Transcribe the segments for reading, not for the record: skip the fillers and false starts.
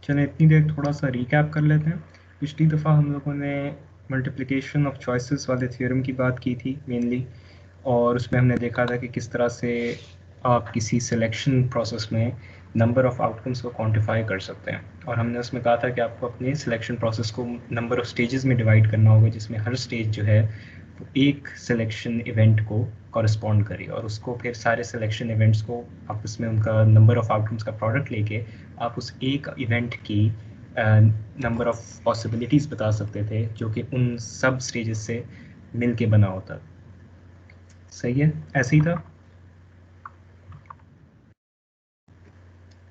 चलें इतनी देर थोड़ा सा रिकैप कर लेते हैं। पिछली दफ़ा हम लोगों ने मल्टीप्लिकेशन ऑफ चॉइसेस वाले थ्योरम की बात की थी मेनली, और उसमें हमने देखा था कि किस तरह से आप किसी सिलेक्शन प्रोसेस में नंबर ऑफ आउटकम्स को क्वांटिफाई कर सकते हैं। और हमने उसमें कहा था कि आपको अपने सिलेक्शन प्रोसेस को नंबर ऑफ स्टेजेस में डिवाइड करना होगा, जिसमें हर स्टेज जो है वो एक सिलेक्शन इवेंट को कॉरस्पॉन्ड करे, और उसको फिर सारे सिलेक्शन इवेंट्स को आपस में उनका नंबर ऑफ आउटकम्स का प्रोडक्ट लेके आप उस एक इवेंट की नंबर ऑफ पॉसिबिलिटीज़ बता सकते थे जो कि उन सब स्टेजेस से मिल के बना होता। सही है, ऐसे ही था।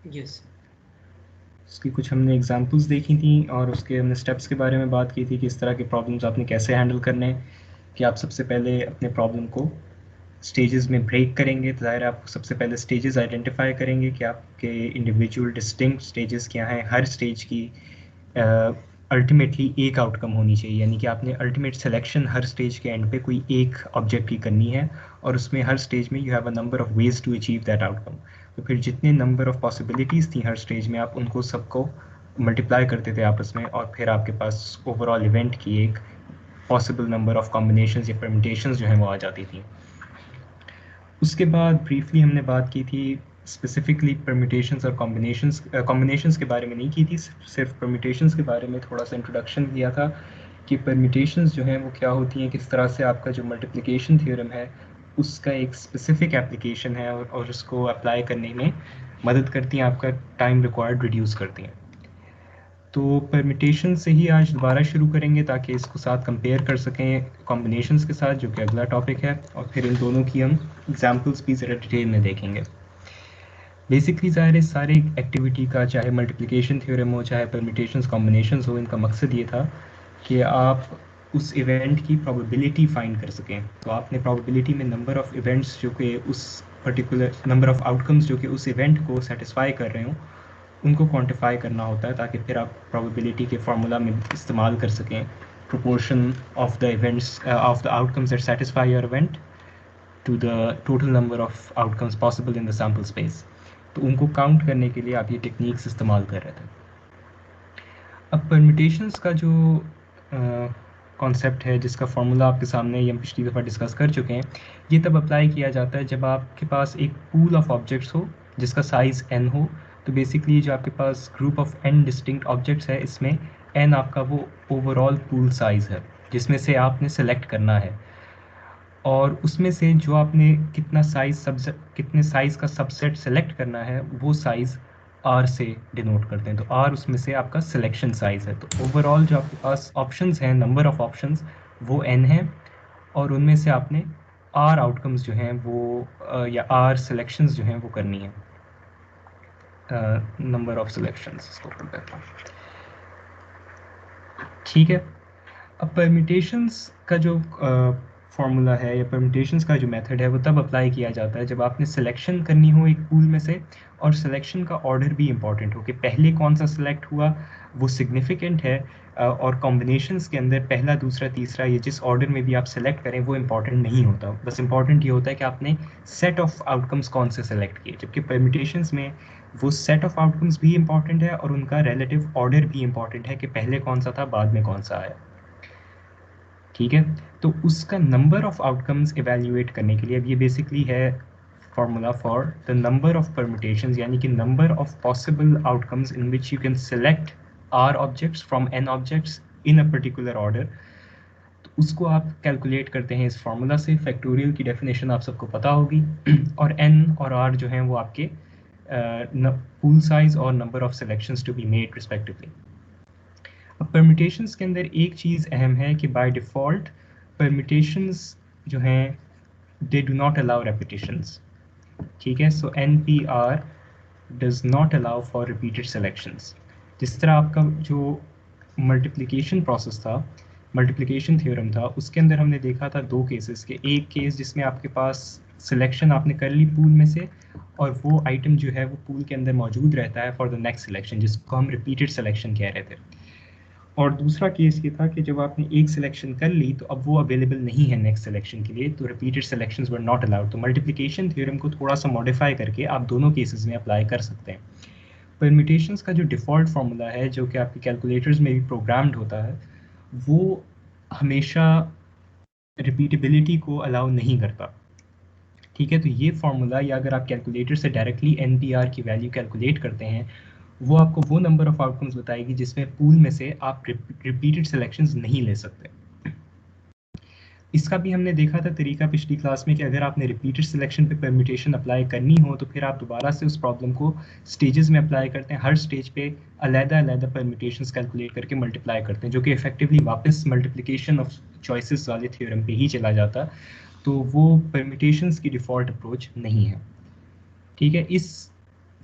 यस। उसकी कुछ हमने एग्जांपल्स देखी थी और उसके हमने स्टेप्स के बारे में बात की थी कि इस तरह के प्रॉब्लम्स आपने कैसे हैंडल करने हैं। कि आप सबसे पहले अपने प्रॉब्लम को स्टेजेस में ब्रेक करेंगे, तो ज़ाहिर है आप सबसे पहले स्टेजेस आइडेंटिफाई करेंगे कि आपके इंडिविजुअल डिस्टिंक्ट स्टेजेस क्या हैं। हर स्टेज की अल्टीमेटली एक आउटकम होनी चाहिए, यानी कि आपने अल्टीमेट सिलेक्शन हर स्टेज के एंड पे कोई एक ऑब्जेक्ट की करनी है, और उसमें हर स्टेज में you have a number of ways to achieve that outcome. तो फिर जितने नंबर ऑफ पॉसिबिलिटीज़ थी हर स्टेज में, आप उनको सबको मल्टीप्लाई करते थे आपस में, और फिर आपके पास ओवरऑल इवेंट की एक पॉसिबल नंबर ऑफ कॉम्बिनेशंस या परम्यूटेशंस जो हैं वो आ जाती थी। उसके बाद ब्रीफली हमने बात की थी स्पेसिफिकली परम्यूटेशंस और कॉम्बिनेशंस के बारे में नहीं की थी, सिर्फ परम्यूटेशंस के बारे में थोड़ा सा इंट्रोडक्शन दिया था कि परम्यूटेशंस जो हैं वो क्या होती हैं, किस तरह से आपका जो मल्टीप्लिकेशन थ्योरम है उसका एक स्पेसिफिक एप्लीकेशन है, और उसको अप्लाई करने में मदद करती हैं, आपका टाइम रिक्वायर्ड रिड्यूस करती हैं। तो परम्यूटेशन से ही आज दोबारा शुरू करेंगे ताकि इसको साथ कंपेयर कर सकें कॉम्बिनेशंस के साथ, जो कि अगला टॉपिक है, और फिर इन दोनों की हम एग्जांपल्स भी ज़रा डिटेल में देखेंगे। बेसिकली ज़ाहिर है सारी एक्टिविटी का, चाहे मल्टीप्लिकेशन थ्योरम हो चाहे परम्यूटेशंस कॉम्बिनेशंस हो, इनका मकसद ये था कि आप उस इवेंट की प्रोबेबिलिटी फाइंड कर सकें। तो आपने प्रोबेबिलिटी में नंबर ऑफ इवेंट्स जो कि उस पर्टिकुलर नंबर ऑफ आउटकम्स जो कि उस इवेंट को सेटिस्फाई कर रहे हों उनको क्वांटिफाई करना होता है, ताकि फिर आप प्रोबेबिलिटी के फार्मूला में इस्तेमाल कर सकें proportion of the events of the outcomes that satisfy your event to the total number of outcomes possible in the sample space. तो उनको काउंट करने के लिए आप ये टेक्निक्स इस्तेमाल कर रहे थे। अब परम्यूटेशंस का जो कॉन्सेप्ट है, जिसका फार्मूला आपके सामने ये हम पिछली दफ़ा डिस्कस कर चुके हैं, ये तब अप्लाई किया जाता है जब आपके पास एक पूल ऑफ ऑब्जेक्ट्स हो जिसका साइज़ n हो। तो बेसिकली जो आपके पास group of n distinct objects है, इसमें n आपका वो ओवरऑल पूल साइज़ है जिसमें से आपने सेलेक्ट करना है, और उसमें से जो आपने कितने साइज़ का सबसेट सेलेक्ट करना है वो साइज़ R से डिनोट करते हैं। तो R उसमें से आपका सिलेक्शन साइज़ है। तो ओवरऑल जो आपके पास ऑप्शंस हैं, नंबर ऑफ ऑप्शंस, वो n है, और उनमें से आपने R आउटकम्स जो हैं वो या R सिलेक्शंस जो हैं वो करनी है। नंबर ऑफ सिलेक्शंस इसको कर देता हूँ, ठीक है। अब परम्यूटेशंस का जो फार्मूला है या परम्यूटेशंस का जो मेथड है वो तब अप्लाई किया जाता है जब आपने सिलेक्शन करनी हो एक पूल में से, और सिलेक्शन का ऑर्डर भी इंपॉर्टेंट हो कि पहले कौन सा सिलेक्ट हुआ वो सिग्निफिकेंट है, और कॉम्बिनेशंस के अंदर पहला दूसरा तीसरा ये जिस ऑर्डर में भी आप सेलेक्ट करें वो इंपॉर्टेंट नहीं होता। बस इंपॉर्टेंट ये होता है कि आपने सेट ऑफ आउटकम्स कौन से सेलेक्ट किए, जबकि परम्यूटेशंस में वो सेट ऑफ आउटकम्स भी इंपॉर्टेंट है और उनका रिलेटिव ऑर्डर भी इंपॉर्टेंट है कि पहले कौन सा था बाद में कौन सा आया, ठीक है। तो उसका नंबर ऑफ आउटकम्स इवैल्यूएट करने के लिए, अब ये बेसिकली है formula for the number of permutations, यानी कि number of possible outcomes in which you can select R objects from n objects in a particular order. तो उसको आप कैलकुलेट करते हैं इस फार्मूला से। फैक्टोरियल की डेफिनेशन आप सबको पता होगी और n और r जो हैं वो आपके पूल साइज और number of selections to be made respectively. अब परम्यूटेशंस के अंदर एक चीज़ अहम है कि बाय डिफ़ॉल्ट परम्यूटेशंस जो हैं they do not allow repetitions, ठीक है। सो NPR does not allow for repeated selections. जिस तरह आपका जो मल्टीप्लिकेशन प्रोसेस था, मल्टीप्लिकेशन थ्योरम था, उसके अंदर हमने देखा था दो केसेस के। एक केस जिसमें आपके पास सिलेक्शन आपने कर ली पूल में से, और वो आइटम जो है वो पूल के अंदर मौजूद रहता है फॉर द नेक्स्ट सिलेक्शन, जिसको हम रिपीटेड सिलेक्शन कह रहे थे। और दूसरा केस ये था कि जब आपने एक सिलेक्शन कर ली तो अब वो अवेलेबल नहीं है नेक्स्ट सिलेक्शन के लिए, तो repeated selections were not allowed. तो मल्टीप्लिकेशन थ्योरम को थोड़ा सा मॉडिफाई करके आप दोनों केसेस में अप्लाई कर सकते हैं। परम्यूटेशंस का जो डिफ़ॉल्ट फार्मूला है, जो कि आपके कैलकुलेटर्स में भी प्रोग्राम्ड होता है, वो हमेशा रिपीटेबिलिटी को अलाउ नहीं करता। ठीक है, तो ये फार्मूला, या अगर आप कैलकुलेटर से डायरेक्टली NPR की वैल्यू कैलकुलेट करते हैं, वो आपको वो नंबर ऑफ आउटकम्स बताएगी जिसमें पूल में से आप रिपीटेड सिलेक्शंस नहीं ले सकते। इसका भी हमने देखा था तरीका पिछली क्लास में कि अगर आपने रिपीटेड सिलेक्शन पे परम्यूटेशन अप्लाई करनी हो तो फिर आप दोबारा से उस प्रॉब्लम को स्टेजेस में अप्लाई करते हैं, हर स्टेज पे अलग-अलग परम्यूटेशंस कैलकुलेट करके मल्टीप्लाई करते हैं, जो कि इफेक्टिवली वापस मल्टीप्लिकेशन ऑफ चॉइसेस वाले थ्योरम पे ही चला जाता, तो वो परम्यूटेशंस की डिफ़ॉल्ट अप्रोच नहीं है। ठीक है, इस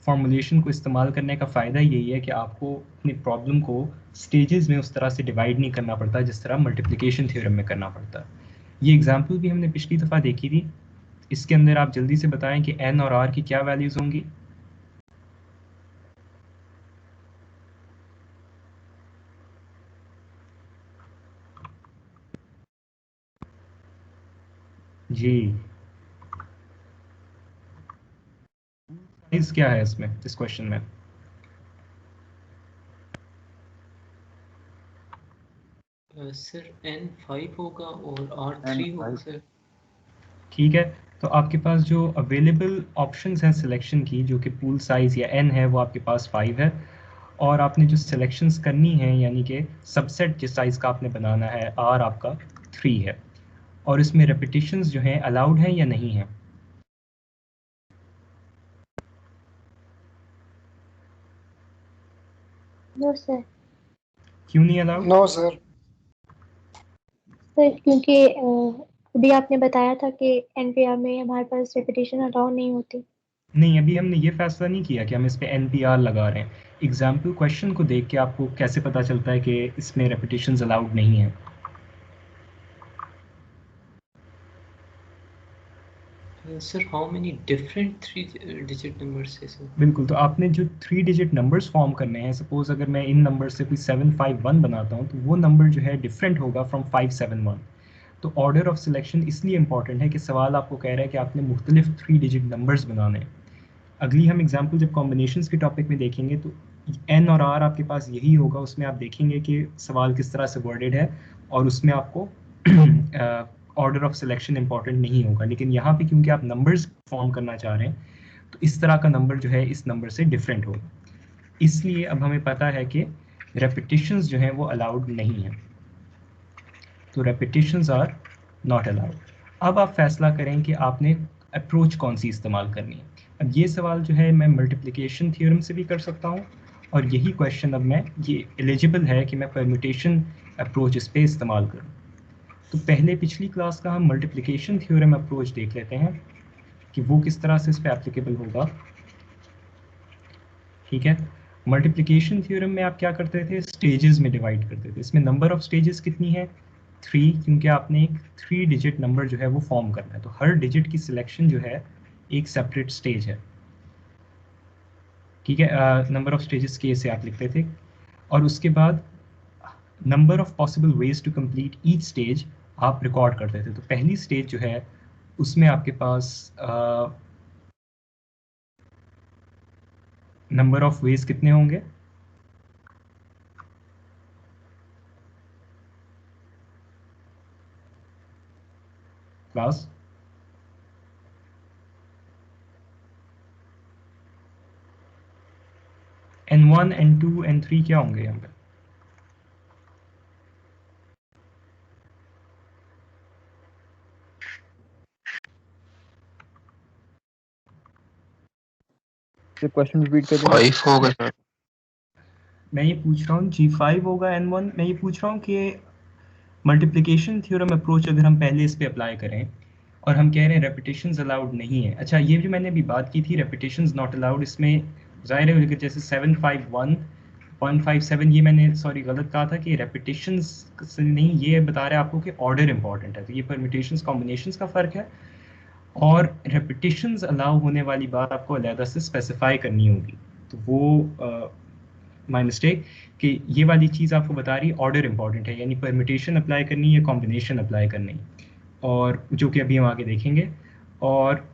फॉर्मुलेशन को इस्तेमाल करने का फ़ायदा यही है कि आपको अपनी प्रॉब्लम को स्टेजेस में उस तरह से डिवाइड नहीं करना पड़ता जिस तरह मल्टीप्लिकेशन थ्योरम में करना पड़ता है। ये एग्जाम्पल भी हमने पिछली दफ़ा देखी थी। इसके अंदर आप जल्दी से बताएं कि n और r की क्या वैल्यूज़ होंगी। जी, साइज क्या है इसमें, इस क्वेश्चन में? सर N5 होगा और R3 होगा सर। ठीक है, तो आपके पास जो अवेलेबल ऑप्शंस हैं सिलेक्शन की, जो कि पूल साइज़ या n है, वो आपके पास 5 है, और आपने जो सिलेक्शंस करनी है यानी कि सबसेट जिस साइज़ का आपने बनाना है, r आपका 3 है, और इसमें रेपिटेशंस जो हैं अलाउड हैं या नहीं है? No sir. क्यों नहीं अलाउड? No sir. सर क्योंकि अभी आपने बताया था कि NPR में हमारे पास रेपिटेशन अलाउ नहीं होती। नहीं, अभी हमने ये फैसला नहीं किया कि हम इस पे NPR लगा रहे हैं। एग्जाम्पल क्वेश्चन को देख के आपको कैसे पता चलता है कि इसमें रेपिटेशंस अलाउड नहीं है? Sir how many different 3 digit numbers है सर? बिल्कुल, तो आपने जो 3 डिजिट नंबर्स फॉर्म करने हैं, सपोज अगर मैं इन नंबर से कोई 751 बनाता हूँ, तो वो नंबर जो है डिफरेंट होगा फ्रॉम 571। तो ऑर्डर ऑफ सिलेक्शन इसलिए इंपॉर्टेंट है कि सवाल आपको कह रहा है कि आपने मुख्तलिफ 3 डिजिट नंबर्स बनाने हैं। अगली हम एग्जाम्पल जब कॉम्बिनेशंस के टॉपिक में देखेंगे तो n और r आपके पास यही होगा, उसमें आप देखेंगे कि सवाल किस तरह से वर्डेड है, और उसमें आपको ऑर्डर ऑफ सिलेक्शन इंपॉर्टेंट नहीं होगा। लेकिन यहाँ पे क्योंकि आप नंबर्स फॉर्म करना चाह रहे हैं, तो इस तरह का नंबर जो है इस नंबर से डिफरेंट होगा, इसलिए अब हमें पता है कि रेपिटेशंस जो हैं वो अलाउड नहीं है, तो रेपिटेशंस आर नॉट अलाउड। अब आप फैसला करें कि आपने अप्रोच कौन सी इस्तेमाल करनी है। अब ये सवाल जो है मैं मल्टीप्लिकेशन थ्योरम से भी कर सकता हूँ, और यही क्वेश्चन अब मैं ये एलिजिबल है कि मैं परम्यूटेशन अप्रोच इस पर इस्तेमाल करूँ। तो पहले पिछली क्लास का हम मल्टीप्लिकेशन थ्योरम अप्रोच देख लेते हैं कि वो किस तरह से इस पर एप्लीकेबल होगा। ठीक है, मल्टीप्लिकेशन थ्योरम में आप क्या करते थे, स्टेजेस में डिवाइड करते थे। इसमें नंबर ऑफ स्टेजेस कितनी है, 3, क्योंकि आपने एक 3 डिजिट नंबर जो है वो फॉर्म करना है, तो हर डिजिट की सिलेक्शन जो है एक सेपरेट स्टेज है। ठीक है, नंबर ऑफ स्टेजेस के से आप लिखते थे, और उसके बाद number of possible ways to complete each stage आप रिकॉर्ड करते थे। तो पहली स्टेज जो है उसमें आपके पास नंबर ऑफ वेज कितने होंगे, क्लास? N1, N2, N3 क्या होंगे यहाँ पे? क्वेश्चन रिपीट कर देना। 5 होगा सर। मैं ये पूछ रहा हूँ G5 होगा N1। मैं ये पूछ रहा हूँ कि मल्टीप्लिकेशन थ्योरम अप्रोच अगर हम पहले इस पे अप्लाई करें और हम कह रहे हैं रेपिटेशंस अलाउड नहीं है। अच्छा, ये जो मैंने अभी बात की थी रेपिटेशंस नॉट अलाउड, इसमें ज़ाहिर है कि जैसे 751.57 ये मैंने सॉरी गलत कहा था कि रेपिटेशंस से नहीं, ये बता रहा है आपको कि ऑर्डर इंपॉर्टेंट है, तो ये परम्यूटेशंस कॉम्बिनेशंस का फ़र्क है, और रेपिटेशंस अलाउ होने वाली बात आपको अलहदा से स्पेसिफाई करनी होगी। तो वो माय मिस्टेक कि ये वाली चीज़ आपको बता रही है ऑर्डर इंपॉर्टेंट है, यानी परम्यूटेशन अप्लाई करनी है, कॉम्बिनेशन अप्लाई करनी, और जो कि अभी हम आगे देखेंगे। और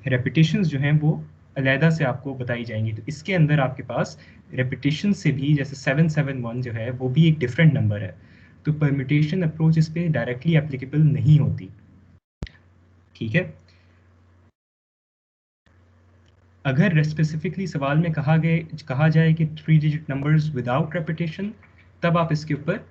रेपिटेशंस जो हैं वो अलहदा से आपको बताई जाएंगी। तो इसके अंदर आपके पास रेपिटेशन से भी, जैसे 771 जो है वो भी एक डिफरेंट नंबर है, तो परम्यूटेशन अप्रोच इस पे डायरेक्टली एप्लीकेबल नहीं होती। ठीक है, अगर स्पेसिफिकली सवाल में कहा जाए कि 3 डिजिट नंबर्स विदाउट रेपिटेशन, तब आप इसके ऊपर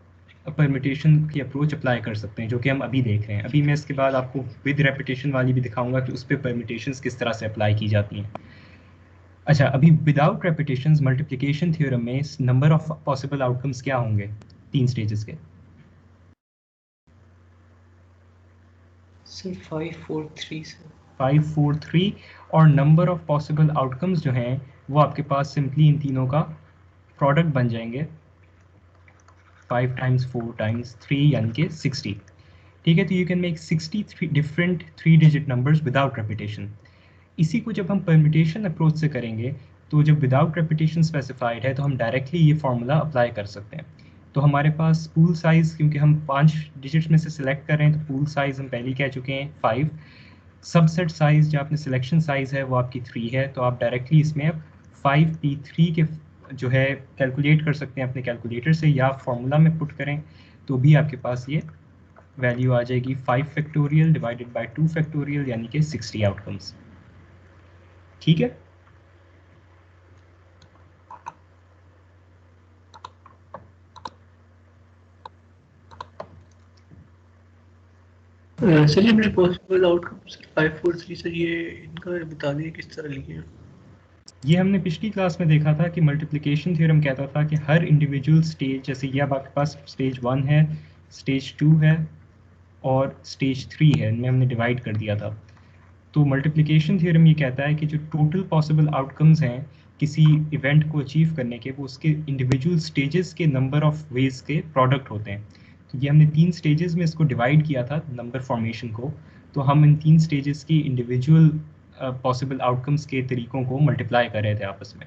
परम्यूटेशन की अप्रोच अप्लाई कर सकते हैं, जो कि हम अभी देख रहे हैं। अभी मैं इसके बाद आपको विद रेपिटेशन वाली भी दिखाऊंगा कि उस पर परम्यूटेशंस किस तरह से अप्लाई की जाती हैं। अच्छा, अभी विदाउट रेपिटेशंस मल्टीप्लिकेशन थ्योरम में नंबर ऑफ पॉसिबल आउटकम्स क्या होंगे 3 स्टेजेस के? सर 5 4 3 सर 5 4 3, और नंबर ऑफ पॉसिबल आउटकम्स जो हैं वो आपके पास सिंपली इन तीनों का प्रोडक्ट बन जाएंगे, 5 टाइम्स 4 टाइम्स 3 यानी कि 60। ठीक है, तो you can make 63 different 3 digit numbers without repetition. इसी को जब हम परम्यूटेशन अप्रोच से करेंगे, तो जब विदाउट रेपिटेशन स्पेसिफाइड है तो हम डायरेक्टली ये फार्मूला अप्लाई कर सकते हैं। तो हमारे पास पूल साइज, क्योंकि हम 5 डिजिट्स में से सिलेक्ट कर रहे हैं, तो पूल साइज हम पहले ही कह चुके हैं 5। सबसेट साइज जो आपने सिलेक्शन साइज है वो आपकी 3 है, तो आप डायरेक्टली इसमें अब 5p3 के जो है कैलकुलेट कर सकते हैं अपने कैलकुलेटर से, या फार्मूला में पुट करें तो भी आपके पास ये वैल्यू आ जाएगी 5 फैक्टोरियल डिवाइडेड बाय 2 फैक्टोरियल यानी कि 60 आउटकम्स। ठीक है, सर ये मेरे पॉसिबल आउटकम सर 5 4 3 सर, ये इनका बता दिए किस तरह लिए हैं। ये हमने पिछली क्लास में देखा था कि मल्टीप्लिकेशन थ्योरम कहता था कि हर इंडिविजुअल स्टेज, जैसे ये अब आपके पास स्टेज 1 है, स्टेज 2 है और स्टेज 3 है, इनमें हमने डिवाइड कर दिया था। तो मल्टीप्लिकेशन थ्योरम ये कहता है कि जो टोटल पॉसिबल आउटकम्स हैं किसी इवेंट को अचीव करने के, वो उसके इंडिविजुअल स्टेजेस के नंबर ऑफ वेज के प्रोडक्ट होते हैं। तो ये हमने 3 स्टेजेस में इसको डिवाइड किया था नंबर फॉर्मेशन को, तो हम इन 3 स्टेजेस की इंडिविजुअल पॉसिबल आउटकम्स के तरीकों को मल्टीप्लाई कर रहे थे आपस में।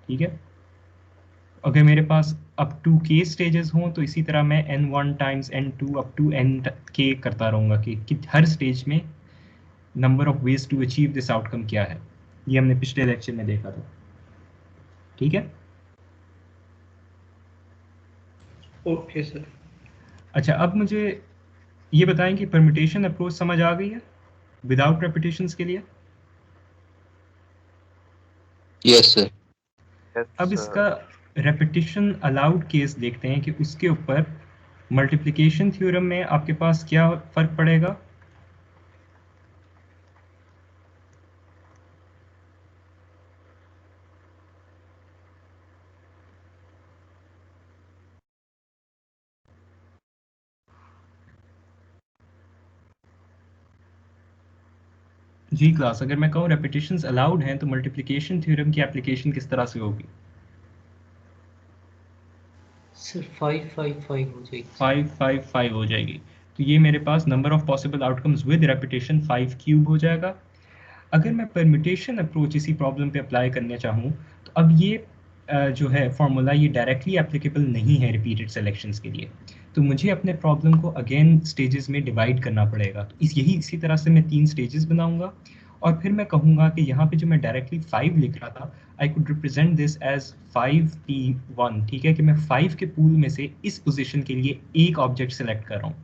ठीक है, अगर मेरे पास अप टू k स्टेजेस हों तो इसी तरह मैं n1 times n2 up to nk करता रहूँगा कि हर स्टेज में number of ways to achieve this outcome क्या है। ये हमने पिछले लेक्चर में देखा था। ठीक है, ओके सर। अच्छा, अब मुझे ये बताएं कि परम्यूटेशन अप्रोच समझ आ गई है विदाउट रेपिटेशंस के लिए? Yes sir. अब इसका रेपिटेशन अलाउड केस देखते हैं कि उसके ऊपर मल्टीप्लिकेशन थ्योरम में आपके पास क्या फर्क पड़ेगा। जी क्लास, अगर मैं कहूँ रेपिटेशंस अलाउड हैं तो मल्टीप्लिकेशन थ्योरम की एप्लीकेशन किस तरह से होगी? सर 5 5 5 हो जाएगी। 5 5 5 हो जाएगी। तो ये मेरे पास number of possible outcomes with repetition 5 cube हो जाएगा। अगर मैं परम्यूटेशन अप्रोच इसी प्रॉब्लम पे अप्लाई करना चाहूँ, तो अब ये जो है फॉर्मूला ये डायरेक्टली एप्लीकेबल नहीं है रिपीटेड सिलेक्शंस के लिए, तो मुझे अपने प्रॉब्लम को अगेन स्टेजेस में डिवाइड करना पड़ेगा। तो इसी तरह से मैं 3 स्टेजेस बनाऊंगा, और फिर मैं कहूँगा कि यहाँ पे जो मैं डायरेक्टली 5 लिख रहा था, I could represent this as 5p1। ठीक है, कि मैं 5 के पूल में से इस पोजीशन के लिए एक ऑब्जेक्ट सेलेक्ट कर रहा हूँ।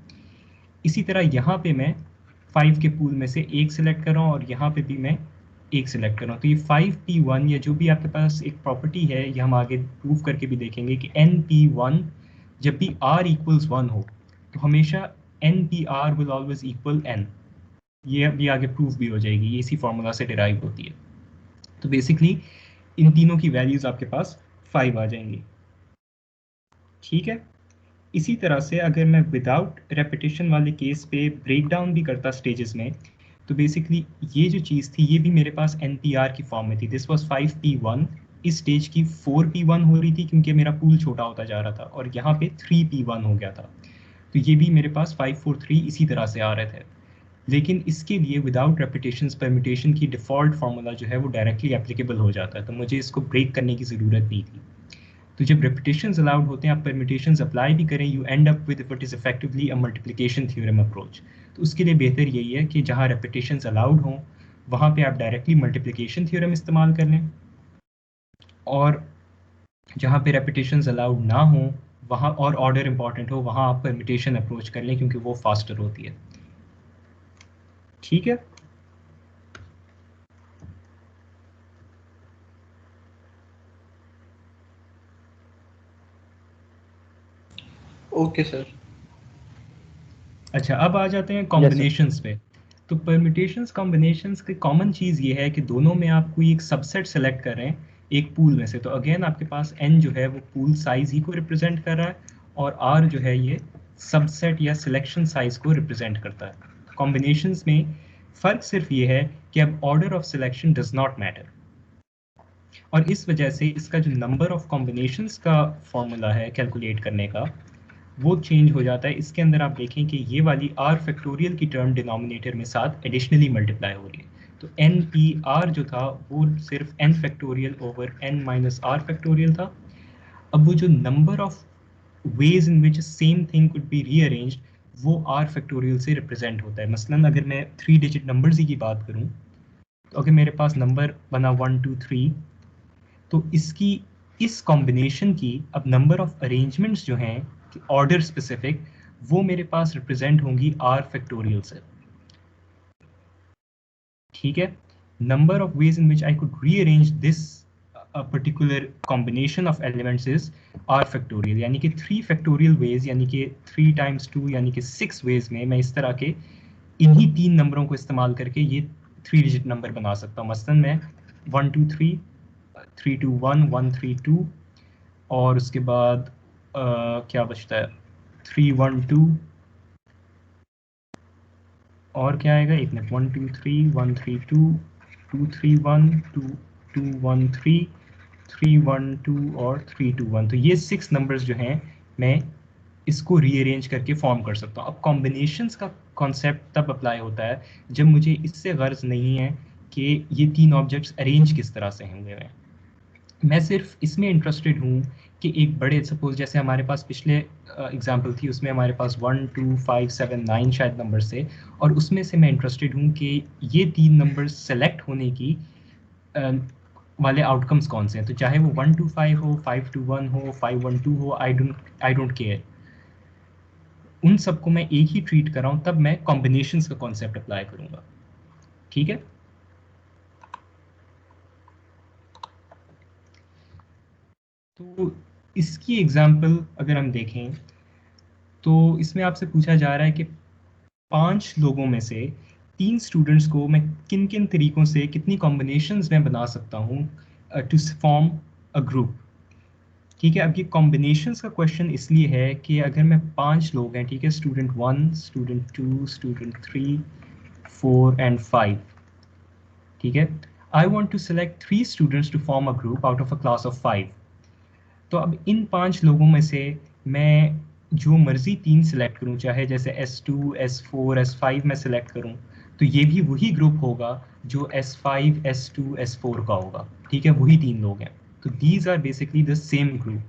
इसी तरह यहाँ पे मैं 5 के पूल में से एक सिलेक्ट कर रहा हूँ, और यहाँ पे भी मैं एक सिलेक्ट कर रहा हूँ। तो ये 5p1 या जो भी आपके पास एक प्रॉपर्टी है, ये हम आगे प्रूव करके भी देखेंगे कि np1 जब भी r इक्वल्स 1 हो तो हमेशा npr will always equal n। ये अभी आगे प्रूफ भी हो जाएगी, ये इसी फॉर्मूला से डिराइव होती है। तो बेसिकली इन तीनों की वैल्यूज आपके पास 5 आ जाएंगी। ठीक है, इसी तरह से अगर मैं विदाउट रेपिटेशन वाले केस पे ब्रेक डाउन भी करता स्टेजेस में, तो बेसिकली ये जो चीज़ थी ये भी मेरे पास NPR की फॉर्म में थी। दिस वाज 5p1, इस स्टेज की 4p1 हो रही थी क्योंकि मेरा पूल छोटा होता जा रहा था, और यहाँ पे 3p1 हो गया था। तो ये भी मेरे पास 5 4 3 इसी तरह से आ रहे थे। लेकिन इसके लिए विदाउट रेपिटेशंस परम्यूटेशन की डिफ़ॉल्ट फार्मूला जो है वो डायरेक्टली एप्लीकेबल हो जाता है, तो मुझे इसको ब्रेक करने की ज़रूरत नहीं थी। तो जब रेपिटेशंस अलाउड होते हैं, आप परम्यूटेशंस अप्लाई भी करें, you and up with what is effectively a multiplication theorem approach. तो उसके लिए बेहतर यही है कि जहाँ रेपिटेशंस अलाउड हों वहाँ पे आप डायरेक्टली मल्टीप्लिकेशन थ्योरम इस्तेमाल कर लें, और जहाँ पे रेपिटेशंस अलाउड ना हो वहाँ और ऑर्डर इंपॉर्टेंट हो वहाँ आप परम्यूटेशन अप्रोच कर लें क्योंकि वो फास्टर होती है। ठीक है, ओके सर। अच्छा अब आ जाते हैं कॉम्बिनेशंस पे। तो परम्यूटेशंस कॉम्बिनेशंस की कॉमन चीज़ ये है कि दोनों में आप कोई एक सबसेट सेलेक्ट कर रहे हैं एक पूल में से। तो अगेन आपके पास n जो है वो पूल साइज ही को रिप्रेजेंट कर रहा है और r जो है ये सबसेट या सिलेक्शन साइज को रिप्रेजेंट करता है। कॉम्बिनेशंस में फ़र्क सिर्फ ये है कि अब order of selection does not matter, और इस वजह से इसका जो नंबर ऑफ कॉम्बिनेशंस का फॉर्मूला है कैलकुलेट करने का वो चेंज हो जाता है। इसके अंदर आप देखें कि ये वाली r फैक्टोरियल की टर्म डिनोमिनेटर में साथ एडिशनली मल्टीप्लाई हो रही है। तो n p r जो था वो सिर्फ n factorial over n minus r factorial था। अब वो जो number of ways in which same thing could be rearranged वो r फैक्टोरियल से रिप्रेजेंट होता है। मसलन अगर मैं 3 डिजिट नंबर्स ही की बात करूं तो अगर मेरे पास नंबर बना 1 2 3 तो इसकी इस कॉम्बिनेशन की अब नंबर ऑफ अरेंजमेंट्स जो हैं ऑर्डर स्पेसिफिक वो मेरे पास रिप्रेजेंट होंगी r फैक्टोरियल से। ठीक है, number of ways in which I could rearrange this particular combination of elements is r factorial, यानी कि 3 फैक्टोरियल वेज यानी कि 3 टाइम्स 2 यानी कि 6 वेज में मैं इस तरह के इन्हीं 3 नंबरों को इस्तेमाल करके ये 3 डिजिट नंबर बना सकता हूँ। मसलन मैं 1 2 3 3 2 1 1 3 2 और उसके बाद क्या बचता है 3 1 2 और क्या आएगा एक मिनट 1 2 3 1 3 2 2 3 1 2 2 1 3 3 1 2 और 3 2 1। तो ये 6 नंबर्स जो हैं मैं इसको रीअरेंज करके फॉर्म कर सकता हूँ। अब कॉम्बिनेशंस का कॉन्सेप्ट तब अप्लाई होता है जब मुझे इससे गर्ज नहीं है कि ये 3 ऑब्जेक्ट्स अरेंज किस तरह से होंगे हैं। मैं सिर्फ इसमें इंटरेस्टेड हूँ कि एक बड़े सपोज जैसे हमारे पास पिछले एग्जांपल थी उसमें हमारे पास 1 2 5 7 9 शायद नंबर से, और उसमें से मैं इंटरेस्टेड हूँ कि ये 3 नंबर सेलेक्ट होने की वाले आउटकम्स कौन से हैं। तो चाहे वो 1 2 5 हो 5 2 1 हो 5 1 2 हो आई डोंट केयर, उन सबको मैं एक ही ट्रीट कर रहा हूँ, तब मैं कॉम्बिनेशंस का कॉन्सेप्ट अप्लाई करूँगा। ठीक है, तो इसकी एग्जांपल अगर हम देखें तो इसमें आपसे पूछा जा रहा है कि 5 लोगों में से 3 स्टूडेंट्स को मैं किन किन तरीकों से कितनी कॉम्बिनेशंस में बना सकता हूँ टू फॉर्म अ ग्रुप। ठीक है, अब ये कॉम्बिनेशंस का क्वेश्चन इसलिए है कि अगर मैं 5 लोग हैं, ठीक है, स्टूडेंट 1 स्टूडेंट 2 स्टूडेंट 3 4 एंड 5, ठीक है, I want to select 3 students to form a group out of a class of 5। तो अब इन 5 लोगों में से मैं जो मर्जी 3 सेलेक्ट करूं, चाहे जैसे S2 S4 S5 में सेलेक्ट करूं, तो ये भी वही ग्रुप होगा जो S5 S2 S4 का होगा। ठीक है, वही 3 लोग हैं, तो these are basically the same group.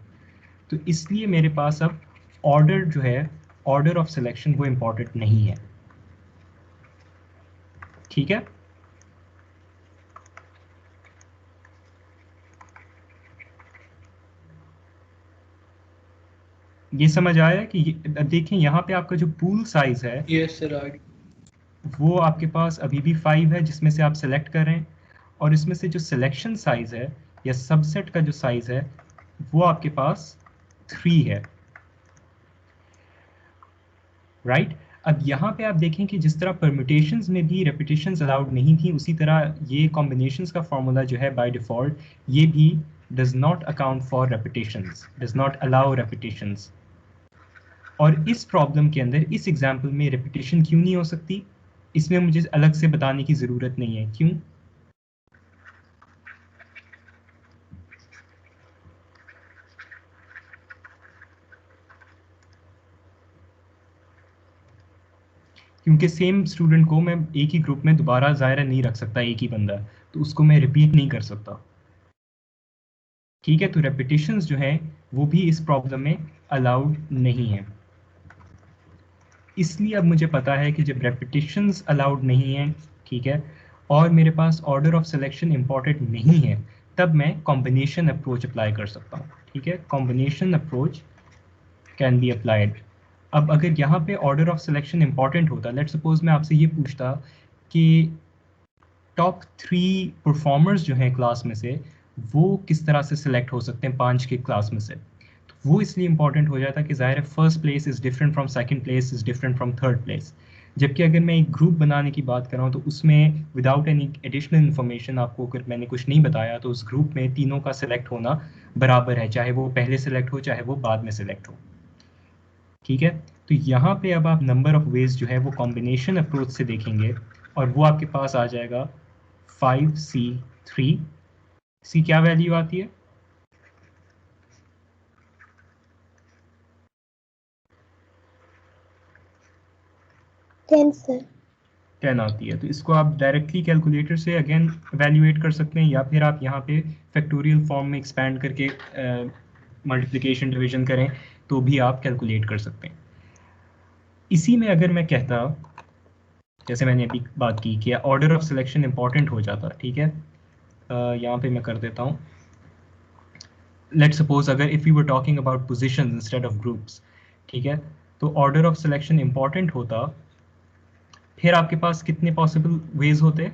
तो इसलिए मेरे पास अब ऑर्डर जो है ऑर्डर ऑफ सिलेक्शन वो इम्पॉर्टेंट नहीं है। ठीक है, ये समझ आया कि देखें यहाँ पे आपका जो पूल साइज है यस सर, आ वो आपके पास अभी भी 5 है जिसमें से आप सेलेक्ट कर रहे हैं, और इसमें से जो सिलेक्शन साइज है या सबसेट का जो साइज है वो आपके पास 3 है। राइट, अब यहाँ पे आप देखें कि जिस तरह परम्यूटेशंस में भी रेपिटेशंस अलाउड नहीं थी, उसी तरह ये कॉम्बिनेशंस का फॉर्मूला जो है बाय डिफॉल्ट ये भी does not account for repetitions, does not allow repetitions. और इस प्रॉब्लम के अंदर इस एग्जाम्पल में रेपिटेशन क्यों नहीं हो सकती, इसमें मुझे अलग से बताने की ज़रूरत नहीं है। क्यों? क्योंकि सेम स्टूडेंट को मैं एक ही ग्रुप में दोबारा ज़ाहिर नहीं रख सकता, एक ही बंदा, तो उसको मैं रिपीट नहीं कर सकता। ठीक है, तो रेपिटेशंस जो हैं वो भी इस प्रॉब्लम में अलाउड नहीं है। इसलिए अब मुझे पता है कि जब रेपिटेशंस अलाउड नहीं है, ठीक है, और मेरे पास ऑर्डर ऑफ सिलेक्शन इम्पॉर्टेंट नहीं है, तब मैं कॉम्बिनेशन अप्रोच अप्लाई कर सकता हूँ। ठीक है, combination approach can be applied. अब अगर यहाँ पे ऑर्डर ऑफ सिलेक्शन इम्पॉर्टेंट होता, लेट्स सपोज मैं आपसे ये पूछता कि टॉप 3 परफॉर्मर्स जो हैं क्लास में से वो किस तरह से सिलेक्ट हो सकते हैं 5 के क्लास में से, तो वो इसलिए इंपॉर्टेंट हो जाता कि ज़ाहिर है first place is different from second place is different from third place. जबकि अगर मैं एक ग्रुप बनाने की बात कर रहा हूँ तो उसमें विदाउट एनी एडिशनल इन्फॉर्मेशन आपको अगर मैंने कुछ नहीं बताया तो उस ग्रुप में तीनों का सिलेक्ट होना बराबर है, चाहे वो पहले सिलेक्ट हो चाहे वो बाद में सिलेक्ट हो। ठीक है, तो यहाँ पे अब आप नंबर ऑफ वेज जो है वो कॉम्बिनेशन अप्रोच से देखेंगे और वो आपके पास आ जाएगा 5C3। सी क्या वैल्यू आती है? सर 10 आती है। तो इसको आप डायरेक्टली कैलकुलेटर से अगेन एवेल्युएट कर सकते हैं या फिर आप यहाँ पे फैक्टोरियल फॉर्म में एक्सपैंड करके मल्टीप्लिकेशन डिवीजन करें तो भी आप कैलकुलेट कर सकते हैं। इसी में अगर मैं कहता, जैसे मैंने अभी बात की कि ऑर्डर ऑफ सिलेक्शन इंपॉर्टेंट हो जाता, ठीक है, यहाँ पे मैं कर देता हूँ। लेट्स सपोज अगर if you were talking about positions instead of groups, ठीक है, तो ऑर्डर ऑफ सिलेक्शन इंपॉर्टेंट होता, फिर आपके पास कितने पॉसिबल वेज होते?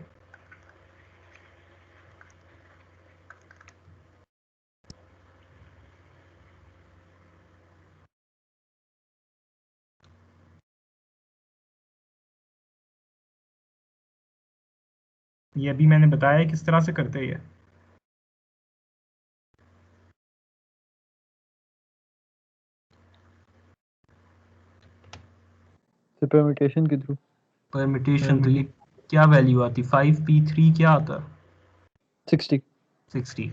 ये अभी मैंने बताया है किस तरह से करते हैं ये। परम्यूटेशन के थ्रू। परमिटेशन, तो ये क्या वैल्यू आती? 5p3 क्या आता? 60। 60।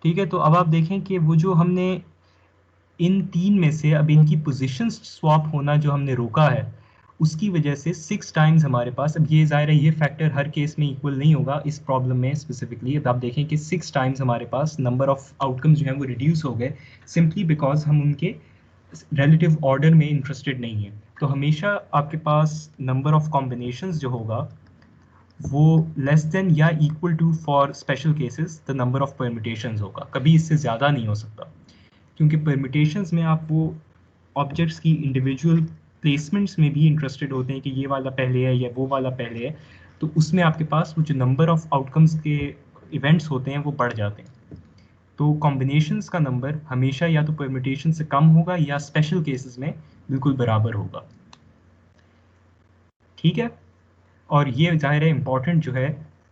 ठीक है, तो अब आप देखें कि वो जो हमने इन तीन में से अब इनकी पोजीशंस स्वैप होना जो हमने रोका है उसकी वजह से 6 टाइम्स हमारे पास, अब ये ज़ाहिर है ये फैक्टर हर केस में इक्वल नहीं होगा इस प्रॉब्लम में स्पेसिफिकली। अब आप देखें कि 6 टाइम्स हमारे पास नंबर ऑफ आउटकम्स जो हैं वो रिड्यूस हो गए सिंपली बिकॉज हम उनके रिलेटिव ऑर्डर में इंटरेस्टेड नहीं है। तो हमेशा आपके पास नंबर ऑफ कॉम्बिनेशंस जो होगा वो लेस देन या equal to for special cases the number of permutations होगा, कभी इससे ज़्यादा नहीं हो सकता, क्योंकि परम्यूटेशंस में आप वो ऑब्जेक्ट्स की इंडिविजुअल प्लेसमेंट्स में भी इंटरेस्टेड होते हैं कि ये वाला पहले है या वो वाला पहले है, तो उसमें आपके पास वो जो नंबर ऑफ आउटकम्स के इवेंट्स होते हैं वो बढ़ जाते हैं। तो कॉम्बिनेशंस का नंबर हमेशा या तो परम्यूटेशन से कम होगा या स्पेशल केसेस में बिल्कुल बराबर होगा। ठीक है, और ये ज़ाहिर है इम्पॉर्टेंट जो है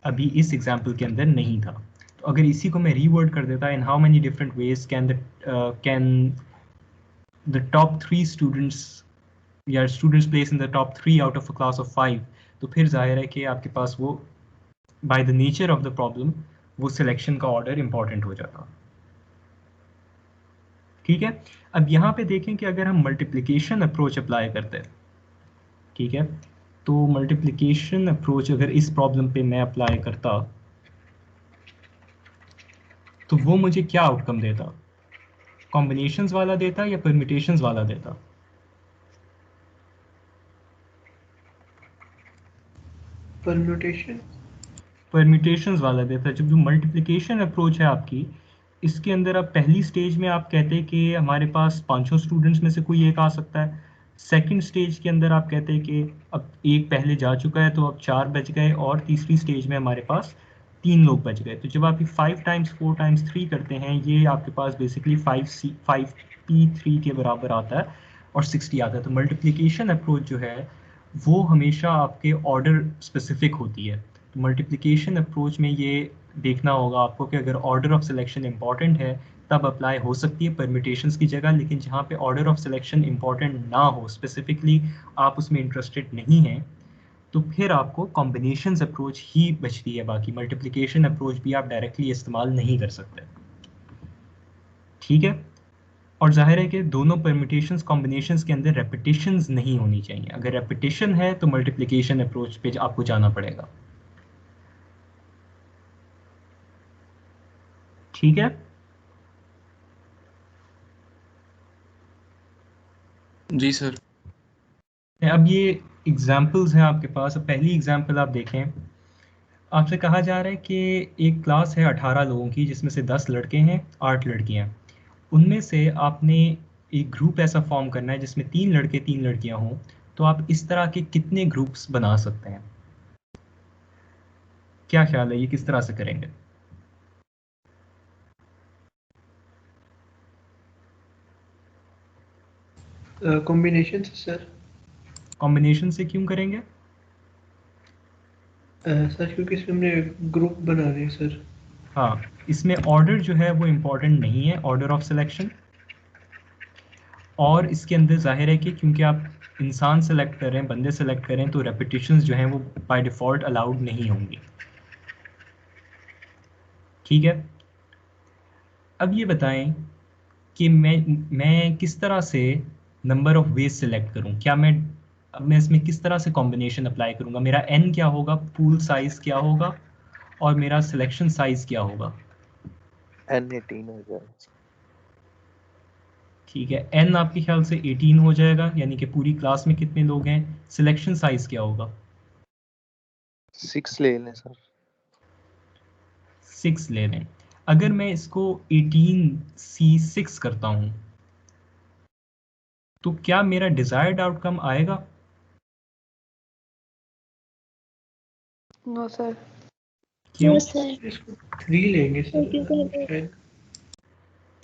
अभी इस एग्जाम्पल के अंदर नहीं था। तो अगर इसी को मैं रीवर्ड कर देता, in how many different ways can the top 3 students या students place in the top 3 out of a class of 5, तो फिर जाहिर है कि आपके पास वो by the nature of the problem वो सिलेक्शन का ऑर्डर इंपॉर्टेंट हो जाता। ठीक है, अब यहाँ पे देखें कि अगर हम मल्टीप्लिकेशन अप्रोच अप्लाई करते हैं, ठीक है, तो मल्टीप्लिकेशन अप्रोच अगर इस प्रॉब्लम पे मैं अप्लाई करता तो वो मुझे क्या आउटकम देता? कॉम्बिनेशंस वाला देता या परम्यूटेशंस वाला देता? परम्यूटेशन। परम्यूटेशंस वाला देता। जब जो मल्टीप्लिकेशन अप्रोच है आपकी, इसके अंदर अब पहली स्टेज में आप कहते हैं कि हमारे पास पांचों स्टूडेंट्स में से कोई एक आ सकता है। सेकंड स्टेज के अंदर आप कहते हैं कि अब एक पहले जा चुका है तो अब 4 बच गए, और तीसरी स्टेज में हमारे पास 3 लोग बच गए। तो जब आप 5 टाइम्स 4 टाइम्स 3 करते हैं, ये आपके पास बेसिकली 5p3 के बराबर आता है और 60 आता है। तो मल्टीप्लिकेशन अप्रोच जो है वो हमेशा आपके ऑर्डर स्पेसिफिक होती है। तो मल्टीप्लिकेशन अप्रोच में ये देखना होगा आपको कि अगर ऑर्डर ऑफ सिलेक्शन इंपॉर्टेंट है तब अप्लाई हो सकती है परम्यूटेशंस की जगह, लेकिन जहाँ पे ऑर्डर ऑफ सिलेक्शन इंपॉर्टेंट ना हो, स्पेसिफिकली आप उसमें इंटरेस्टेड नहीं हैं, तो फिर आपको कॉम्बिनेशंस अप्रोच ही बचती है। बाकी मल्टीप्लिकेशन अप्रोच भी आप डायरेक्टली इस्तेमाल नहीं कर सकते। ठीक है, और जाहिर है कि दोनों परम्यूटेशंस कॉम्बिनेशंस के अंदर रेपिटेशंस नहीं होनी चाहिए। अगर रेपिटेशन है तो मल्टीप्लिकेशन अप्रोच पे आपको जाना पड़ेगा। ठीक है, जी सर। अब ये एग्जाम्पल्स हैं आपके पास। अब पहली एग्जाम्पल आप देखें, आपसे कहा जा रहा है कि एक क्लास है 18 लोगों की जिसमें से 10 लड़के हैं 8 लड़कियां। उनमें से आपने एक ग्रुप ऐसा फॉर्म करना है जिसमें 3 लड़के 3 लड़कियां हों। तो आप इस तरह के कितने ग्रुप्स बना सकते हैं? क्या ख्याल है ये किस तरह से करेंगे? कॉम्बिनेशन से सर। कॉम्बिनेशन से क्यों करेंगे? सर क्योंकि इसमें हमने ग्रुप बना रहे हैं सर। हाँ, इसमें ऑर्डर जो है वो इम्पोर्टेंट नहीं है, ऑर्डर ऑफ सिलेक्शन। और इसके अंदर जाहिर है कि क्योंकि आप इंसान सेलेक्ट कर रहे हैं, बंदे सेलेक्ट कर रहे हैं, तो रेपिटेशंस जो हैं वो बाय डिफ़ॉल्ट अलाउड नहीं होंगी। ठीक है, अब ये बताएं कि मैं किस तरह से नंबर ऑफ वेज सेलेक्ट करूं। क्या मैं इसमें किस तरह से कॉम्बिनेशन अप्लाई करूंगा? मेरा एन क्या होगा, पूल साइज क्या होगा, और मेरा सिलेक्शन साइज क्या होगा? N 18 हो जाएगा। ठीक है, एन आपके ख्याल से 18 हो जाएगा, यानी कि पूरी क्लास में कितने लोग हैं? सिलेक्शन साइज क्या होगा? 6 ले लें सर। 6 ले लें। अगर मैं इसको 18C6 करता हूं तो क्या मेरा डिजायर्ड आउटकम आएगा? No sir. क्यों? सर, इसको 3 लेंगे सर क्योंकि हमें शायद।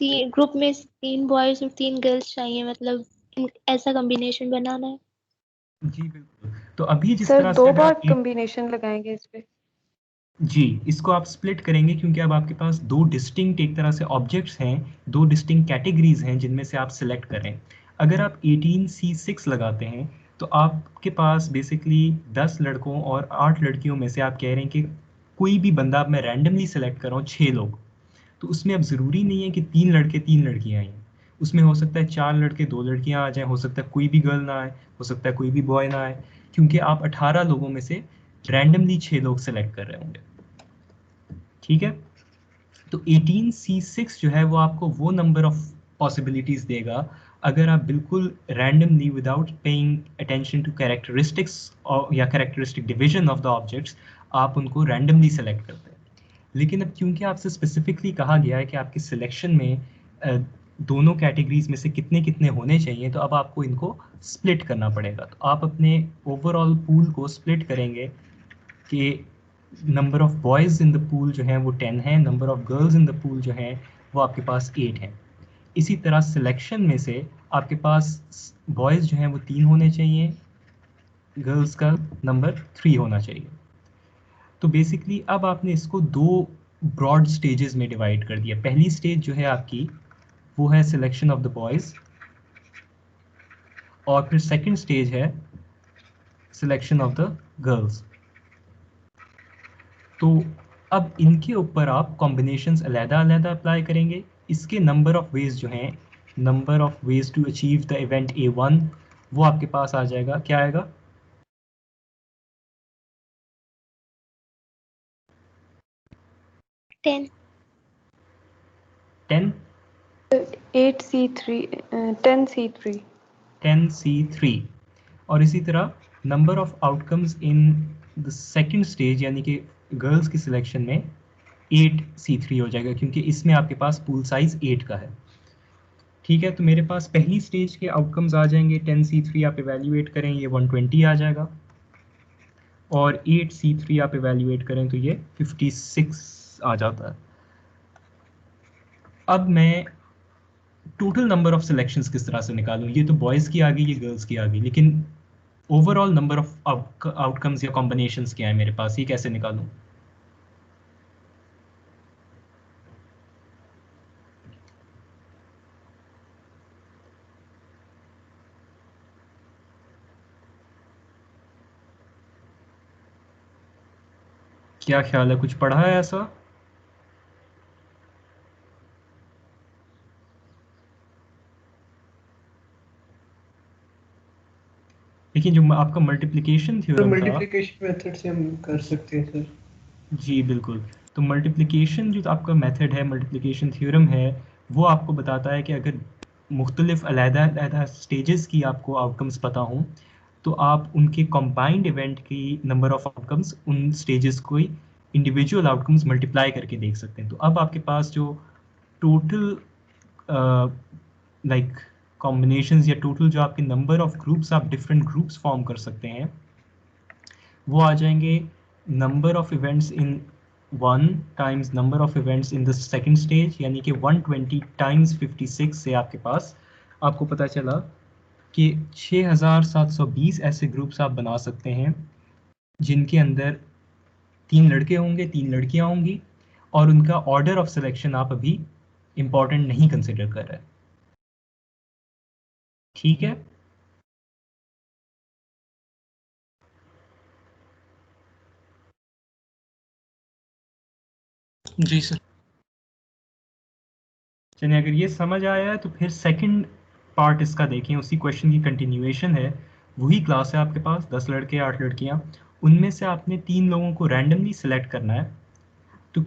तीन ग्रुप में 3 बॉयज और 3 गर्ल्स चाहिए, मतलब ऐसा कॉम्बिनेशन बनाना है। जी बिल्कुल। तो अभी जिस सर तरह से 2 अगर बार आप कॉम्बिनेशन लगाएंगे इस पे। जी, इसको आप स्प्लिट करेंगे क्योंकि अब आपके पास 2 डिस्टिंक्ट एक तरह से ऑब्जेक्ट्स हैं, 2 डिस्टिंक्ट कैटेगरीज हैं जिनमें से आप सिलेक्ट करें। अगर आप 18C6 लगाते हैं तो आपके पास बेसिकली 10 लड़कों और 8 लड़कियों में से आप कह रहे हैं कि कोई भी बंदा मैं रैंडमली सेलेक्ट कर रहा हूँ 6 लोग। तो उसमें अब ज़रूरी नहीं है कि 3 लड़के 3 लड़कियाँ आएँ। उसमें हो सकता है 4 लड़के 2 लड़कियाँ आ जाएँ, हो सकता है कोई भी गर्ल ना आए, हो सकता है कोई भी बॉय ना आए, क्योंकि आप 18 लोगों में से रैंडमली 6 लोग सेलेक्ट कर रहे होंगे। ठीक है, तो 18C6 जो है वो आपको वो नंबर ऑफ पॉसिबिलिटीज देगा अगर आप बिल्कुल randomly without paying attention to characteristics या characteristic division of the objects आप उनको रैंडमली सेलेक्ट करते हैं। लेकिन अब क्योंकि आपसे स्पेसिफिकली कहा गया है कि आपकी सिलेक्शन में दोनों कैटेगरीज में से कितने कितने होने चाहिए, तो अब आपको इनको स्प्लिट करना पड़ेगा। तो आप अपने ओवरऑल पूल को स्प्लिट करेंगे कि number of boys in the pool जो है वो 10 है, number of girls in the pool जो है वो आपके पास 8 है। इसी तरह सिलेक्शन में से आपके पास बॉयज़ जो हैं वो 3 होने चाहिए, गर्ल्स का नंबर 3 होना चाहिए। तो बेसिकली अब आपने इसको 2 ब्रॉड स्टेजेस में डिवाइड कर दिया। पहली स्टेज जो है आपकी वो है सिलेक्शन ऑफ द बॉयज़, और फिर सेकंड स्टेज है सिलेक्शन ऑफ द गर्ल्स। तो अब इनके ऊपर आप कॉम्बिनेशंस अलग-अलग अप्लाई करेंगे। इसके नंबर ऑफ वेज जो हैं, number of ways to achieve the event A1 वो आपके पास आ जाएगा। क्या आएगा? 10। 10 8C3 10C3 10C3। और इसी तरह number of outcomes in the second stage यानी कि गर्ल्स की सिलेक्शन में 8C3 हो जाएगा, क्योंकि इसमें आपके पास पूल साइज 8 का है। ठीक है, तो मेरे पास पहली स्टेज के आउटकम्स आ जाएंगे। 10C3 आप इवेल्युएट करें ये 120 आ जाएगा, और 8C3 आप इवेल्युएट करें तो ये 56 आ जाता है। अब मैं टोटल नंबर ऑफ सिलेक्शंस किस तरह से निकालूं? ये तो बॉयज़ की आ गई, ये गर्ल्स की आ गई, लेकिन ओवरऑल नंबर ऑफ आउटकम्स या कॉम्बिनेशंस क्या है मेरे पास, ये कैसे निकालूं? क्या ख्याल है, कुछ पढ़ा है ऐसा? लेकिन जो आपका मल्टीप्लिकेशन तो थ्योरम था, मल्टीप्लिकेशन मेथड से हम कर सकते हैं सर। जी बिल्कुल, तो मल्टीप्लिकेशन जो आपका मेथड है, मल्टीप्लिकेशन थ्योरम है, वो आपको बताता है कि अगर मुख्तलिफ अलग-अलग स्टेजेस की आपको आउटकम्स पता हों तो आप उनके कंबाइंड इवेंट की नंबर ऑफ आउटकम्स उन स्टेजेस को ही इंडिविजुअल आउटकम्स मल्टीप्लाई करके देख सकते हैं। तो अब आपके पास जो टोटल लाइक कॉम्बिनेशंस या टोटल जो आपके नंबर ऑफ ग्रुप्स आप डिफरेंट ग्रुप्स फॉर्म कर सकते हैं वो आ जाएंगे number of events in 1 times number of events in the second stage, यानी कि 120 टाइम्स 56 से आपके पास आपको पता चला कि 6720 ऐसे ग्रुप्स आप बना सकते हैं जिनके अंदर 3 लड़के होंगे 3 लड़कियां होंगी और उनका ऑर्डर ऑफ सिलेक्शन आप अभी इंपॉर्टेंट नहीं कंसिडर कर रहे। ठीक है, जी सर। चलिए अगर ये समझ आया है तो फिर सेकंड पार्ट इसका देखें, उसी क्वेश्चन की कंटिन्यूएशन है। वही क्लास है आपके पास 10 लड़के 8 लड़कियां, उनमें से आपने 3 लोगों को रैंडमली सिलेक्ट करना है। तो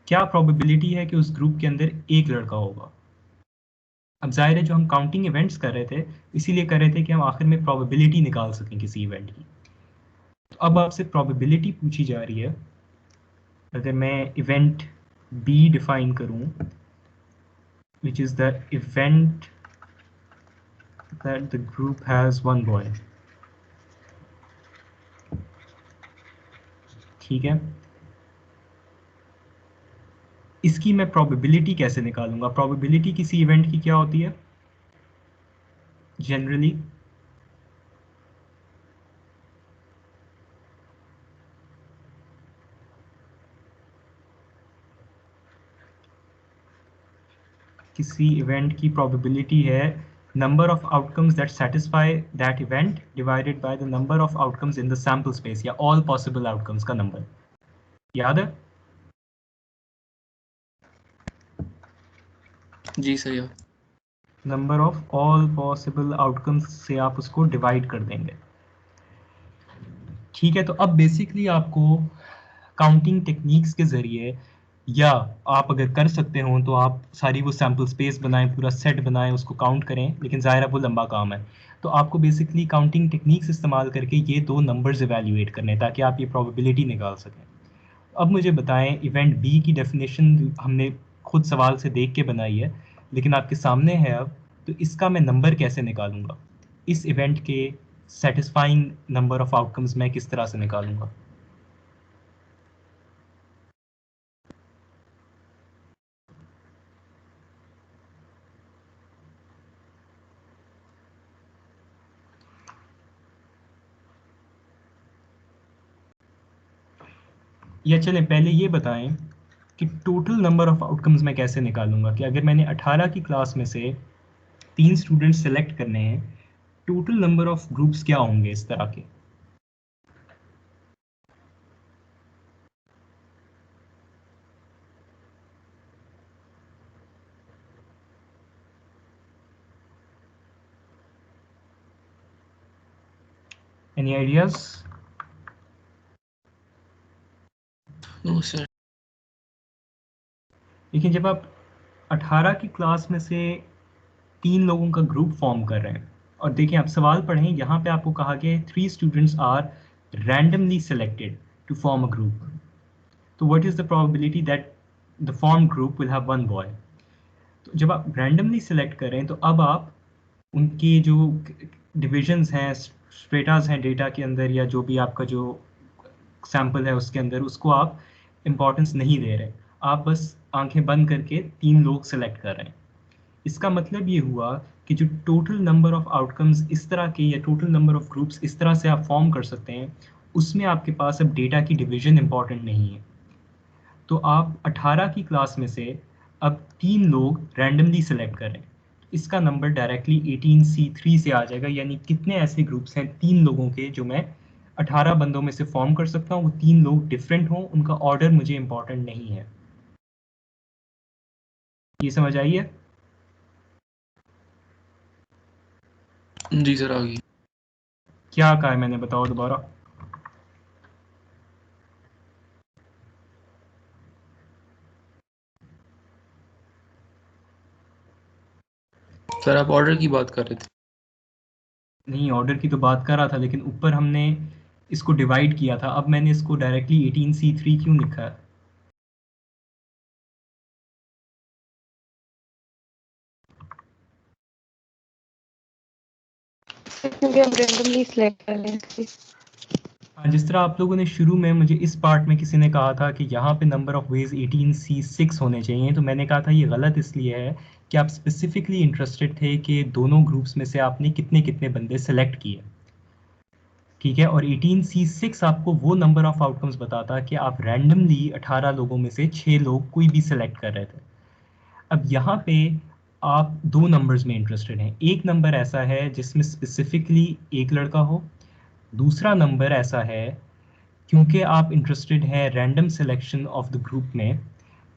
क्या प्रोबेबिलिटी है कि उस ग्रुप के अंदर एक लड़का होगा? अब जाहिर है जो हम काउंटिंग इवेंट्स कर रहे थे इसीलिए कर रहे थे कि हम आखिर में प्रोबेबिलिटी निकाल सकें किसी इवेंट की। तो अब आपसे प्रोबेबिलिटी पूछी जा रही है। अगर मैं इवेंट बी डिफाइन करूं, which is the event that the group has one boy, ठीक है, इसकी मैं प्रोबेबिलिटी कैसे निकालूंगा? प्रोबेबिलिटी किसी इवेंट की क्या होती है जनरली? किसी इवेंट की प्रोबेबिलिटी है number of outcomes that satisfy that event divided by the number of outcomes in the sample space, या ऑल पॉसिबल आउटकम्स का नंबर। याद है? जी सर यार। Number of all possible outcomes से आप उसको डिवाइड कर देंगे। ठीक है, तो अब बेसिकली आपको काउंटिंग टेक्निक्स के ज़रिए, या आप अगर कर सकते हो तो आप सारी वो सैम्पल स्पेस बनाएं, पूरा सेट बनाएं, उसको काउंट करें, लेकिन ज़ाहिर है वो लंबा काम है। तो आपको बेसिकली काउंटिंग टेक्निक्स इस्तेमाल करके ये 2 नंबर्स इवैल्यूएट करने हैं ताकि आप ये प्रोबेबिलिटी निकाल सकें। अब मुझे बताएं, इवेंट बी की डेफिनेशन हमने खुद सवाल से देख के बनाई है, लेकिन आपके सामने है अब, तो इसका मैं नंबर कैसे निकालूंगा? इस इवेंट के सेटिस्फाइंग नंबर ऑफ आउटकम्स मैं किस तरह से निकालूंगा? या चलें पहले ये बताएं कि टोटल नंबर ऑफ आउटकम्स मैं कैसे निकालूंगा, कि अगर मैंने 18 की क्लास में से 3 स्टूडेंट सेलेक्ट करने हैं, टोटल नंबर ऑफ ग्रुप्स क्या होंगे इस तरह के? Any ideas? No sir. लेकिन जब आप 18 की क्लास में से 3 लोगों का ग्रुप फॉर्म कर रहे हैं, और देखिए आप सवाल पढ़ें, यहाँ पे आपको कहा गया है 3 students are randomly selected to form a group, तो what is the probability that the form group will have one boy? तो जब आप रैंडमली सेलेक्ट कर रहे हैं तो अब आप उनके जो डिविजन्स हैं, स्ट्रेटास हैं डेटा के अंदर, या जो भी आपका जो सैंपल है उसके अंदर, उसको आप इम्पोर्टेंस नहीं दे रहे, आप बस आंखें बंद करके 3 लोग सेलेक्ट कर रहे हैं। इसका मतलब ये हुआ कि जो टोटल नंबर ऑफ आउटकम्स इस तरह के, या टोटल नंबर ऑफ ग्रुप्स इस तरह से आप फॉर्म कर सकते हैं, उसमें आपके पास अब डेटा की डिवीजन इंपॉर्टेंट नहीं है। तो आप 18 की क्लास में से अब 3 लोग रैंडमली सेलेक्ट करें, इसका नंबर डायरेक्टली 18C3 से आ जाएगा, यानी कितने ऐसे ग्रुप्स हैं 3 लोगों के जो मैं 18 बंदों में से फॉर्म कर सकता हूँ, वो 3 लोग डिफरेंट हों, उनका ऑर्डर मुझे इंपॉर्टेंट नहीं है। ये समझ आई है? जी सर आ गई। क्या कहा है मैंने, बताओ दोबारा। सर आप ऑर्डर की बात कर रहे थे। नहीं, ऑर्डर की तो बात कर रहा था, लेकिन ऊपर हमने इसको डिवाइड किया था, अब मैंने इसको डायरेक्टली 18C3 क्यों लिखा है? क्योंकि हम रेंडमली सिलेक्ट कर रहे हैं। हाँ, जिस तरह आप लोगों ने शुरू में मुझे इस पार्ट में किसी ने कहा था कि यहाँ पे नंबर ऑफ वेज 18C6 होने चाहिए, तो मैंने कहा था ये गलत इसलिए है कि आप स्पेसिफिकली इंटरेस्टेड थे कि दोनों ग्रुप्स में से आपने कितने कितने बंदे सेलेक्ट किए, ठीक है। और 18C6 आपको वो नंबर ऑफ आउटकम्स बताता कि आप रैंडमली 18 लोगों में से 6 लोग कोई भी सेलेक्ट कर रहे थे। अब यहाँ पे आप दो नंबर्स में इंटरेस्टेड हैं। एक नंबर ऐसा है जिसमें स्पेसिफिकली एक लड़का हो, दूसरा नंबर ऐसा है क्योंकि आप इंटरेस्टेड हैं random selection of the group में,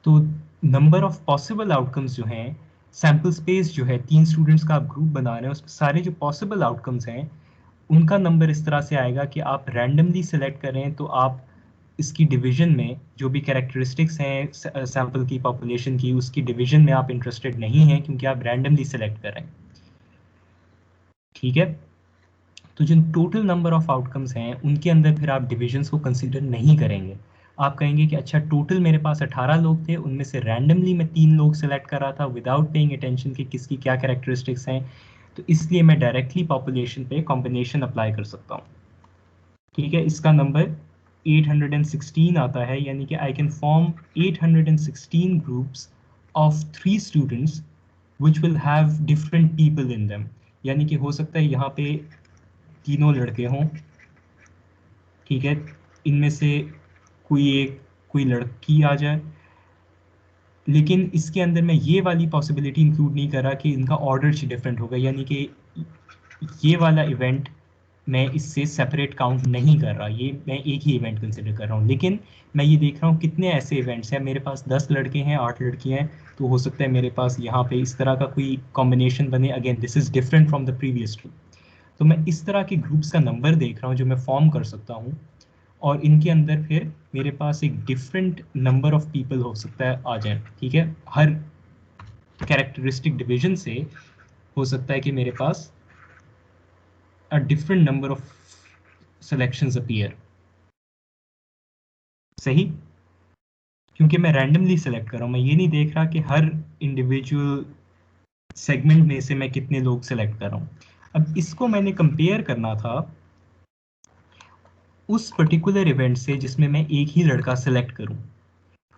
तो नंबर ऑफ पॉसिबल आउटकम्स जो हैं, सैम्पल स्पेस जो है 3 स्टूडेंट्स का आप ग्रुप बना रहे हैं, उसमें सारे जो पॉसिबल आउटकम्स हैं उनका नंबर इस तरह से आएगा कि आप रैंडमली सेलेक्ट करें तो आप इसकी डिवीजन में जो भी कैरेक्टरिस्टिक्स हैं सैंपल की पॉपुलेशन की, उसकी डिवीजन में आप इंटरेस्टेड नहीं हैं क्योंकि आप रैंडमली सेलेक्ट कर रहे हैं, ठीक है। तो जो टोटल नंबर ऑफ आउटकम्स हैं उनके अंदर फिर आप डिविजन्स को कंसीडर नहीं करेंगे। आप कहेंगे कि अच्छा टोटल मेरे पास 18 लोग थे, उनमें से रैंडमली मैं 3 लोग सेलेक्ट कर रहा था विदाउट पेइंग अटेंशन कि किसकी क्या कैरेक्टरिस्टिक्स हैं, तो इसलिए मैं डायरेक्टली पॉपुलेशन पे कॉम्बिनेशन अप्लाई कर सकता हूँ, ठीक है। इसका नंबर 816 आता है, यानी कि I can form 816 groups of 3 students which will have different people in them, यानी कि हो सकता है यहाँ पे तीनों लड़के हों, ठीक है, इनमें से कोई लड़की आ जाए, लेकिन इसके अंदर मैं ये वाली पॉसिबिलिटी इंक्लूड नहीं कर रहा कि इनका ऑर्डर डिफरेंट होगा, यानी कि ये वाला इवेंट मैं इससे सेपरेट काउंट नहीं कर रहा, ये मैं एक ही इवेंट कंसिडर कर रहा हूँ। लेकिन मैं ये देख रहा हूँ कितने ऐसे इवेंट्स हैं, मेरे पास 10 लड़के हैं, 8 लड़कियाँ हैं, तो हो सकता है मेरे पास यहाँ पे इस तरह का कोई कॉम्बिनेशन बने। Again this is different from the previous two, तो मैं इस तरह के ग्रुप्स का नंबर देख रहा हूँ जो मैं फॉर्म कर सकता हूँ, और इनके अंदर फिर मेरे पास एक डिफरेंट नंबर ऑफ पीपल हो सकता है आ जाए, ठीक है। हर कैरेक्टरिस्टिक डिवीजन से हो सकता है कि मेरे पास a different number of selections appear, सही, क्योंकि मैं रैंडमली सेलेक्ट कर रहा हूँ, मैं ये नहीं देख रहा कि हर इंडिविजुअल सेगमेंट में से मैं कितने लोग सेलेक्ट कर रहा हूँ। अब इसको मैंने कंपेयर करना था उस पर्टिकुलर इवेंट से जिसमें मैं एक ही लड़का सेलेक्ट करूँ।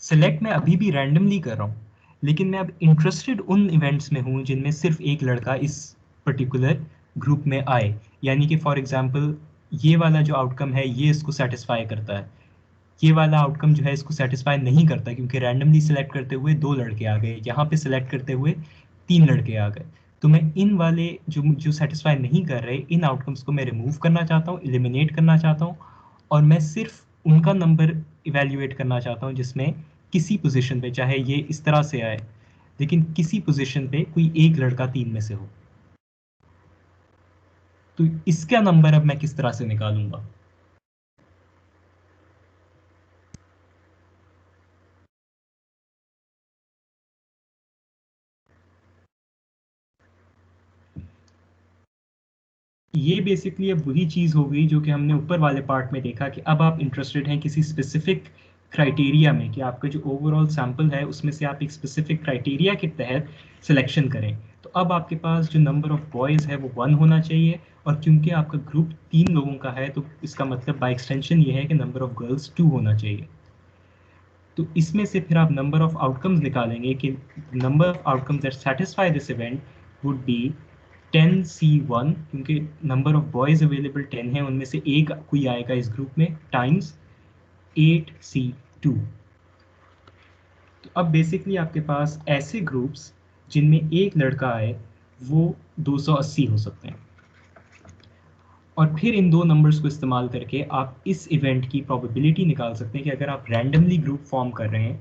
सेलेक्ट मैं अभी भी रैंडमली कर रहा हूँ, लेकिन मैं अब इंटरेस्टेड उन इवेंट्स में हूँ जिनमें सिर्फ एक लड़का इस पर्टिकुलर ग्रुप में आए, यानी कि फॉर एग्जांपल ये वाला जो आउटकम है ये इसको सेटिस्फाई करता है, ये वाला आउटकम जो है इसको सेटिस्फाई नहीं करता क्योंकि रैंडमली सेलेक्ट करते हुए 2 लड़के आ गए, यहाँ पे सेलेक्ट करते हुए 3 लड़के आ गए। तो मैं इन वाले जो सेटिस्फाई नहीं कर रहे इन आउटकम्स को मैं रिमूव करना चाहता हूँ, एलिमिनेट करना चाहता हूँ, और मैं सिर्फ उनका नंबर इवेल्युएट करना चाहता हूँ जिसमें किसी पोजीशन पे, चाहे ये इस तरह से आए, लेकिन किसी पोजीशन पे कोई एक लड़का 3 में से हो। तो इसका नंबर अब मैं किस तरह से निकालूंगा? ये बेसिकली अब वही चीज़ हो गई जो कि हमने ऊपर वाले पार्ट में देखा कि अब आप इंटरेस्टेड हैं किसी स्पेसिफिक क्राइटेरिया में, कि आपका जो ओवरऑल सैंपल है उसमें से आप एक स्पेसिफिक क्राइटेरिया के तहत सिलेक्शन करें। तो अब आपके पास जो नंबर ऑफ बॉयज़ है वो 1 होना चाहिए, और क्योंकि आपका ग्रुप 3 लोगों का है तो इसका मतलब बाय एक्सटेंशन ये है कि नंबर ऑफ गर्ल्स 2 होना चाहिए। तो इसमें से फिर आप नंबर ऑफ आउटकम्स निकालेंगे कि number of outcomes that satisfy this event would be 10C1, क्योंकि नंबर ऑफ बॉयज अवेलेबल 10 है, उनमें से एक कोई आएगा इस ग्रुप में, टाइम्स 8C2। तो अब बेसिकली आपके पास ऐसे ग्रुप्स जिनमें एक लड़का आए वो 280 हो सकते हैं, और फिर इन दो नंबर्स को इस्तेमाल करके आप इस इवेंट की प्रोबेबिलिटी निकाल सकते हैं कि अगर आप रैंडमली ग्रुप फॉर्म कर रहे हैं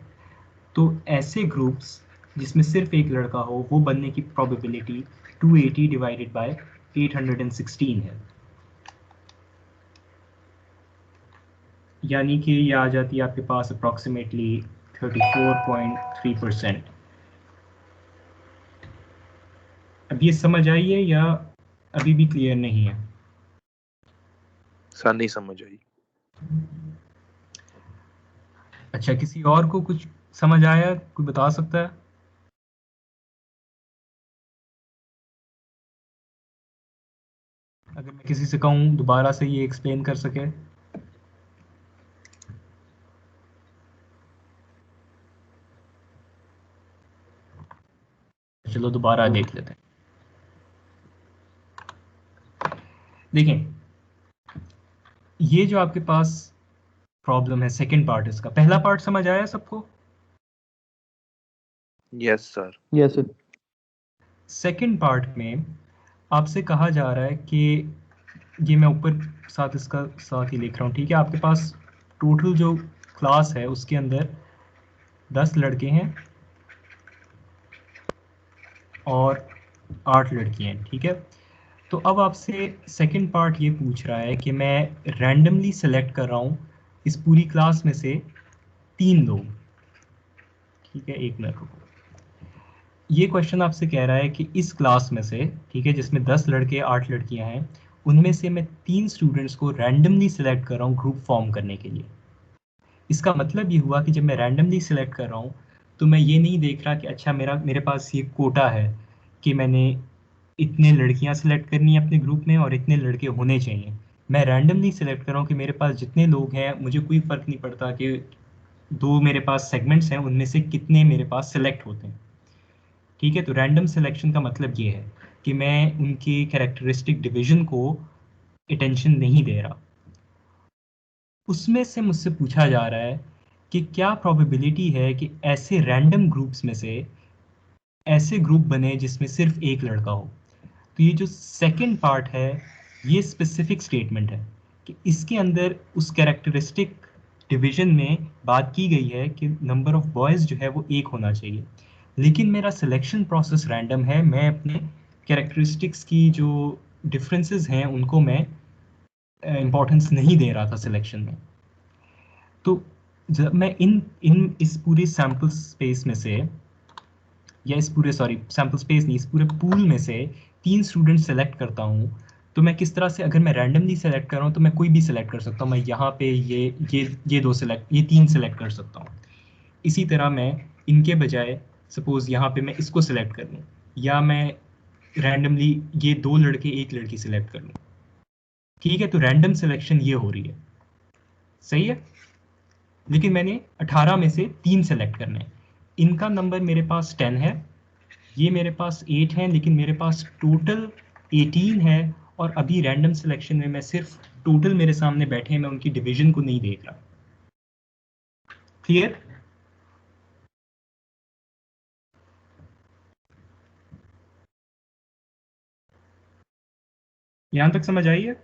तो ऐसे ग्रुप्स जिसमें सिर्फ एक लड़का हो वो बनने की प्रोबेबिलिटी 280 डिवाइडेड बाय 816 है, यानी कि ये आ जाती है आपके पास अप्रॉक्सीमेटली 34.3%। अब ये समझ आई है या अभी भी क्लियर नहीं है? सर नहीं समझ आई। अच्छा, किसी और को कुछ समझ आया? कोई बता सकता है? अगर मैं किसी से कहूँ दोबारा से ये एक्सप्लेन कर सके। चलो दोबारा देख लेते हैं। देखें, ये जो आपके पास प्रॉब्लम है, सेकंड पार्ट इसका, पहला पार्ट समझ आया सबको? Yes sir. Yes sir. Second part में आपसे कहा जा रहा है कि ये मैं ऊपर साथ इसका साथ ही लिख रहा हूँ, ठीक है? आपके पास टोटल जो क्लास है उसके अंदर 10 लड़के हैं और 8 लड़कियां हैं, ठीक है? तो अब आपसे सेकंड पार्ट ये पूछ रहा है कि मैं रैंडमली सेलेक्ट कर रहा हूँ इस पूरी क्लास में से 3 लोग, ठीक है? एक मिनट रुको। ये क्वेश्चन आपसे कह रहा है कि इस क्लास में से, ठीक है, जिसमें 10 लड़के 8 लड़कियां हैं, उनमें से मैं 3 स्टूडेंट्स को रैंडमली सेलेक्ट कर रहा हूँ ग्रुप फॉर्म करने के लिए। इसका मतलब ये हुआ कि जब मैं रैंडमली सेलेक्ट कर रहा हूँ तो मैं ये नहीं देख रहा कि अच्छा मेरे पास ये कोटा है कि मैंने इतने लड़कियां सेलेक्ट करनी है अपने ग्रुप में और इतने लड़के होने चाहिए। मैं रैंडमली सेलेक्ट कर रहा हूँ कि मेरे पास जितने लोग हैं, मुझे कोई फ़र्क नहीं पड़ता कि 2 मेरे पास सेगमेंट्स हैं, उनमें से कितने मेरे पास सेलेक्ट होते हैं, ठीक है? तो रैंडम सिलेक्शन का मतलब ये है कि मैं उनकी कैरेक्टरिस्टिक डिवीजन को अटेंशन नहीं दे रहा। उसमें से मुझसे पूछा जा रहा है कि क्या प्रोबेबिलिटी है कि ऐसे रैंडम ग्रुप्स में से ऐसे ग्रुप बने जिसमें सिर्फ एक लड़का हो। तो ये जो सेकंड पार्ट है, ये स्पेसिफिक स्टेटमेंट है कि इसके अंदर उस कैरेक्टरिस्टिक डिवीजन में बात की गई है कि नंबर ऑफ बॉयज़ जो है वो एक होना चाहिए, लेकिन मेरा सिलेक्शन प्रोसेस रैंडम है। मैं अपने कैरेक्टरिस्टिक्स की जो डिफरेंसेस हैं उनको मैं इम्पोर्टेंस नहीं दे रहा था सिलेक्शन में। तो जब मैं इस पूरे सैम्पल स्पेस में से, या इस पूरे सैम्पल स्पेस नहीं, इस पूरे पूल में से 3 स्टूडेंट सेलेक्ट करता हूँ, तो मैं किस तरह से, अगर मैं रैंडमली सेलेक्ट कर रहा हूँ तो मैं कोई भी सेलेक्ट कर सकता हूँ। मैं यहाँ पे ये 3 सेलेक्ट कर सकता हूँ। इसी तरह मैं इनके बजाय सपोज यहाँ पे मैं इसको सेलेक्ट कर लूँ, या मैं रैंडमली ये 2 लड़के 1 लड़की सेलेक्ट कर लूँ, ठीक है? तो रैंडम सिलेक्शन ये हो रही है, सही है? लेकिन मैंने 18 में से 3 सेलेक्ट करने हैं। इनका नंबर मेरे पास 10 है, ये मेरे पास 8 है, लेकिन मेरे पास टोटल 18 है। और अभी रैंडम सिलेक्शन में मैं सिर्फ टोटल मेरे सामने बैठे हैं, मैं उनकी डिवीजन को नहीं देख रहा। क्लियर? यहां तक समझ आई है?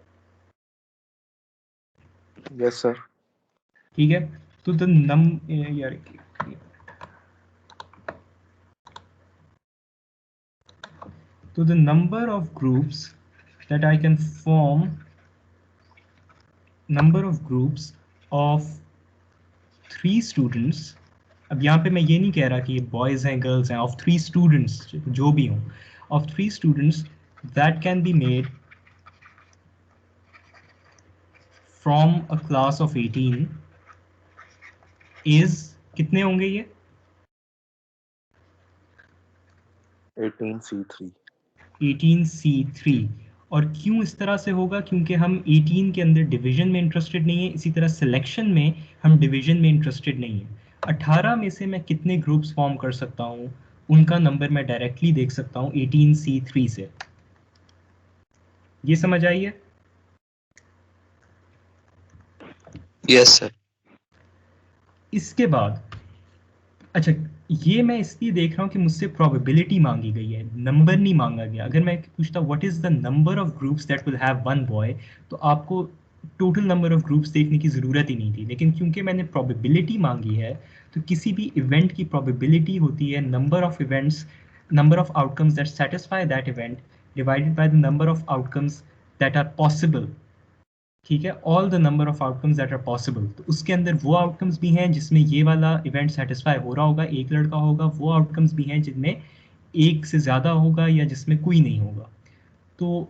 Yes sir. ठीक है। तो द यार तो the number of groups that I can form, number of groups of 3 students, अब यहाँ पे मैं ये नहीं कह रहा कि ये बॉयज़ हैं गर्ल्स हैं, ऑफ 3 स्टूडेंट्स जो भी हों, of 3 students that can be made from a class of 18 is, कितने होंगे ये? 18C3। 18C3। और क्यों इस तरह से होगा? क्योंकि हम 18 के अंदर डिवीजन में इंटरेस्टेड नहीं है, इसी तरह सिलेक्शन में हम डिवीजन में इंटरेस्टेड नहीं है। 18 में से मैं कितने ग्रुप्स फॉर्म कर सकता हूँ, उनका नंबर मैं डायरेक्टली देख सकता हूँ 18C3 से। ये समझ आई है? Yes sir. इसके बाद अच्छा, ये मैं इसलिए देख रहा हूँ कि मुझसे प्रोबेबिलिटी मांगी गई है, नंबर नहीं मांगा गया। अगर मैं पूछता what is the number of groups that will have one boy, तो आपको टोटल नंबर ऑफ ग्रुप्स देखने की ज़रूरत ही नहीं थी। लेकिन क्योंकि मैंने प्रोबेबिलिटी मांगी है, तो किसी भी इवेंट की प्रोबेबिलिटी होती है number of events, number of outcomes that satisfy that event divided by the number of outcomes that are possible, ठीक है? All the number of outcomes that are possible. तो उसके अंदर वो आउटकम्स भी हैं जिसमें ये वाला इवेंट सेटिस्फाई हो रहा होगा, एक लड़का होगा, वो आउटकम्स भी हैं जिनमें एक से ज़्यादा होगा या जिसमें कोई नहीं होगा। तो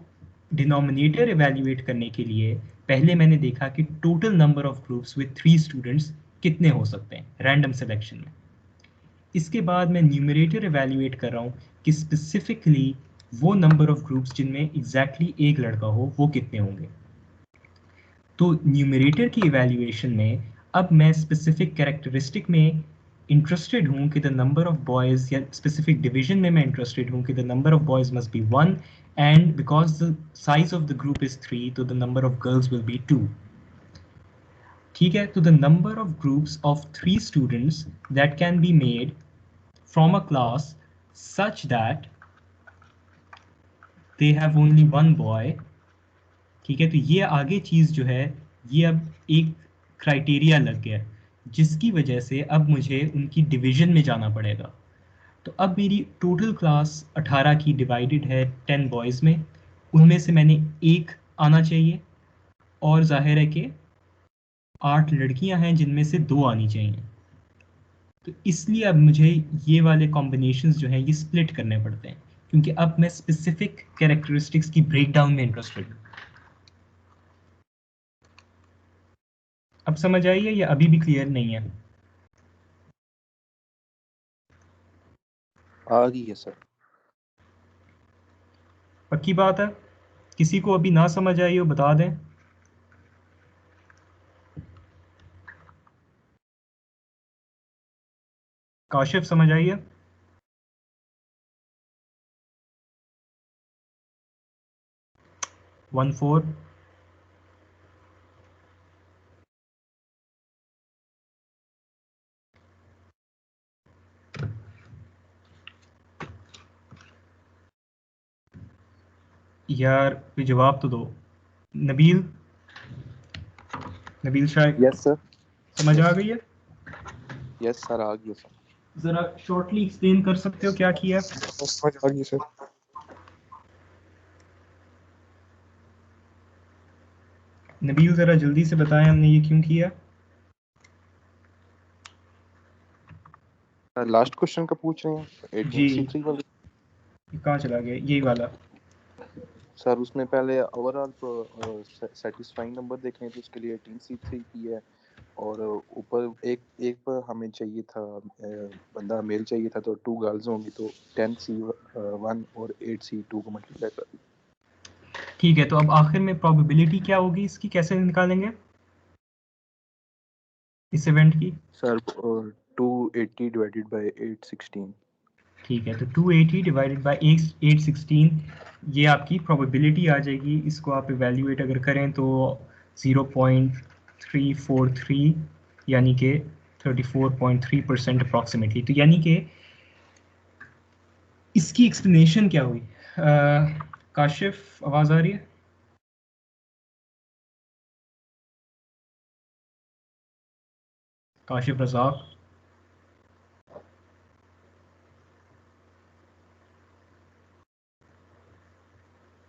डिनोमिनेटर इवैल्यूएट करने के लिए पहले मैंने देखा कि total number of groups with 3 students कितने हो सकते हैं रैंडम सिलेक्शन में। इसके बाद मैं न्यूमरेटर इवैल्यूएट कर रहा हूँ कि स्पेसिफिकली वो नंबर ऑफ ग्रुप्स जिनमें एग्जैक्टली एक लड़का हो वो कितने होंगे। तो न्यूमरेटर की इवैल्यूएशन में अब मैं स्पेसिफिक कैरेक्टरिस्टिक में इंटरेस्टेड हूँ कि द नंबर ऑफ बॉयज़, या स्पेसिफिक डिवीजन में मैं इंटरेस्टेड हूँ कि the number of boys must be 1 and because the size of the group is 3 तो the number of girls will be 2। ठीक है, तो the number of groups of 3 students that can be made from a class such that they have only 1 boy. ठीक है, तो ये आगे चीज़ जो है ये अब एक क्राइटेरिया लग गया जिसकी वजह से अब मुझे उनकी डिवीजन में जाना पड़ेगा। तो अब मेरी टोटल क्लास 18 की डिवाइडेड है 10 बॉयज़ में, उनमें से मैंने एक आना चाहिए और जाहिर है कि 8 लड़कियां हैं जिनमें से 2 आनी चाहिए। तो इसलिए अब मुझे ये वाले कॉम्बिनेशंस जो हैं ये स्प्लिट करने पड़ते हैं क्योंकि अब मैं स्पेसिफिक कैरेक्टरिस्टिक्स की ब्रेकडाउन में इंटरेस्टेड हूँ। अब समझ आई है या अभी भी क्लियर नहीं है? आ गई है सर। पक्की बात है? किसी को अभी ना समझ आई हो बता दें। काशिफ समझ आई है? वन फोर यार कोई जवाब तो दो। Nabeel, Nabeel Shah yes sir. समझ आ गई है? यस सर, आ गई सर। जरा शॉर्टली एक्सप्लेन कर सकते हो क्या किया? समझ आ गई सर। नबील जरा जल्दी से बताएं हमने ये क्यों किया। लास्ट क्वेश्चन का पूछ रहे हैं जी 18C3 वाले। ये कहाँ चला गया यही वाला? सर उसमें पहले ओवरऑल सेटिस्फाइंग नंबर देखने थे, उसके लिए 18C3 की है। और ऊपर एक एक पर हमें चाहिए था बंदा मेल चाहिए था, तो 2 गर्ल्स होंगी, तो 10C1 और 8C2 को मल्टीप्लाई कर दिया। ठीक है, तो अब आखिर में प्रोबेबिलिटी क्या होगी इसकी, कैसे निकालेंगे इस इवेंट की? Sir 280 divided by 816। ठीक है, तो 280 डिवाइडेड बाय 816 ये आपकी प्रोबेबिलिटी आ जाएगी। इसको आप इवेल्यूएट अगर करें तो 0.343 यानी कि 34.3% अप्रॉक्सीमेटली। तो यानी कि इसकी एक्सप्लेनेशन क्या हुई? काशिफ आवाज़ आ रही है? काशिफ रज़ाक?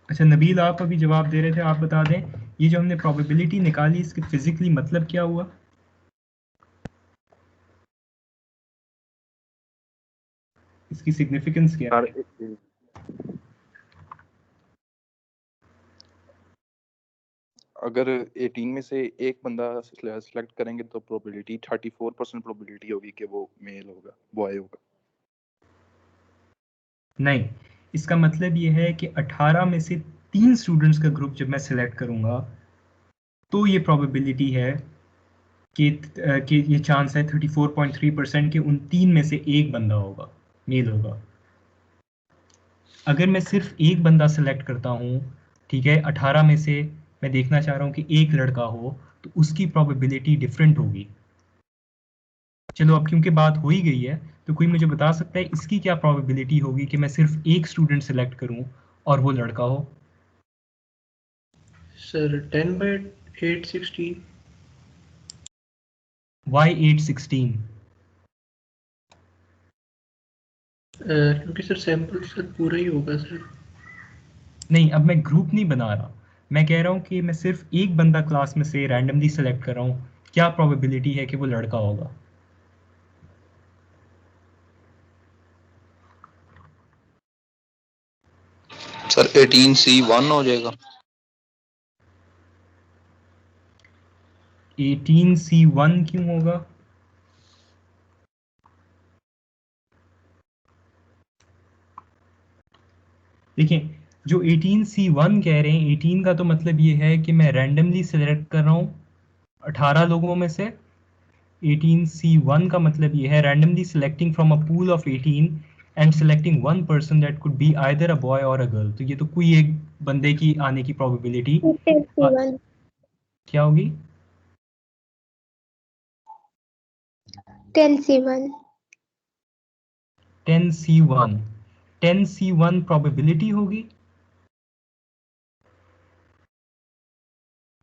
अच्छा नबील, आप अभी जवाब दे रहे थे, आप बता दें ये जो हमने प्रोबेबिलिटी निकाली इसके फिजिकली मतलब क्या हुआ? इसकी सिग्निफिकेंस क्या है? सर अगर 18 में से एक बंदा सिलेक्ट करेंगे तो प्रोबेबिलिटी 34% प्रोबेबिलिटी होगी कि वो मेल होगा, बॉय होगा। नहीं, इसका मतलब ये है कि 18 में से 3 स्टूडेंट्स का ग्रुप जब मैं सिलेक्ट करूंगा तो ये प्रोबेबिलिटी है कि ये चांस है 34.3% के उन 3 में से एक बंदा होगा, मेल होगा। अगर मैं सिर्फ एक बंदा सेलेक्ट करता हूँ, ठीक है, 18 में से मैं देखना चाह रहा हूँ कि एक लड़का हो, तो उसकी प्रोबेबिलिटी डिफरेंट होगी। चलो अब क्योंकि बात हो ही गई है तो कोई मुझे बता सकता है इसकी क्या प्रोबेबिलिटी होगी कि मैं सिर्फ एक स्टूडेंट सेलेक्ट करूं और वो लड़का हो? सर 10/816। Why 816? क्योंकि सर सैंपल सर पूरा ही होगा सर। नहीं, अब मैं ग्रुप नहीं बना रहा, मैं कह रहा हूँ कि मैं सिर्फ एक बंदा क्लास में से रैंडमली सेलेक्ट कर रहा हूँ, क्या प्रोबेबिलिटी है कि वो लड़का होगा? सर 18C1 हो जाएगा। 18C1 क्यों होगा? देखिए, जो 18C1 कह रहे हैं, 18 का तो मतलब ये है कि मैं रैंडमली सिलेक्ट कर रहा हूँ 18 लोगों में से। 18C1 का मतलब ये है randomly selecting from a pool of 18 and selecting one person that could be either a boy or a girl। तो ये तो कोई एक बंदे की आने की प्रोबेबिलिटी 10C1 क्या होगी? 10C1 10C1 10C1 प्रोबेबिलिटी होगी।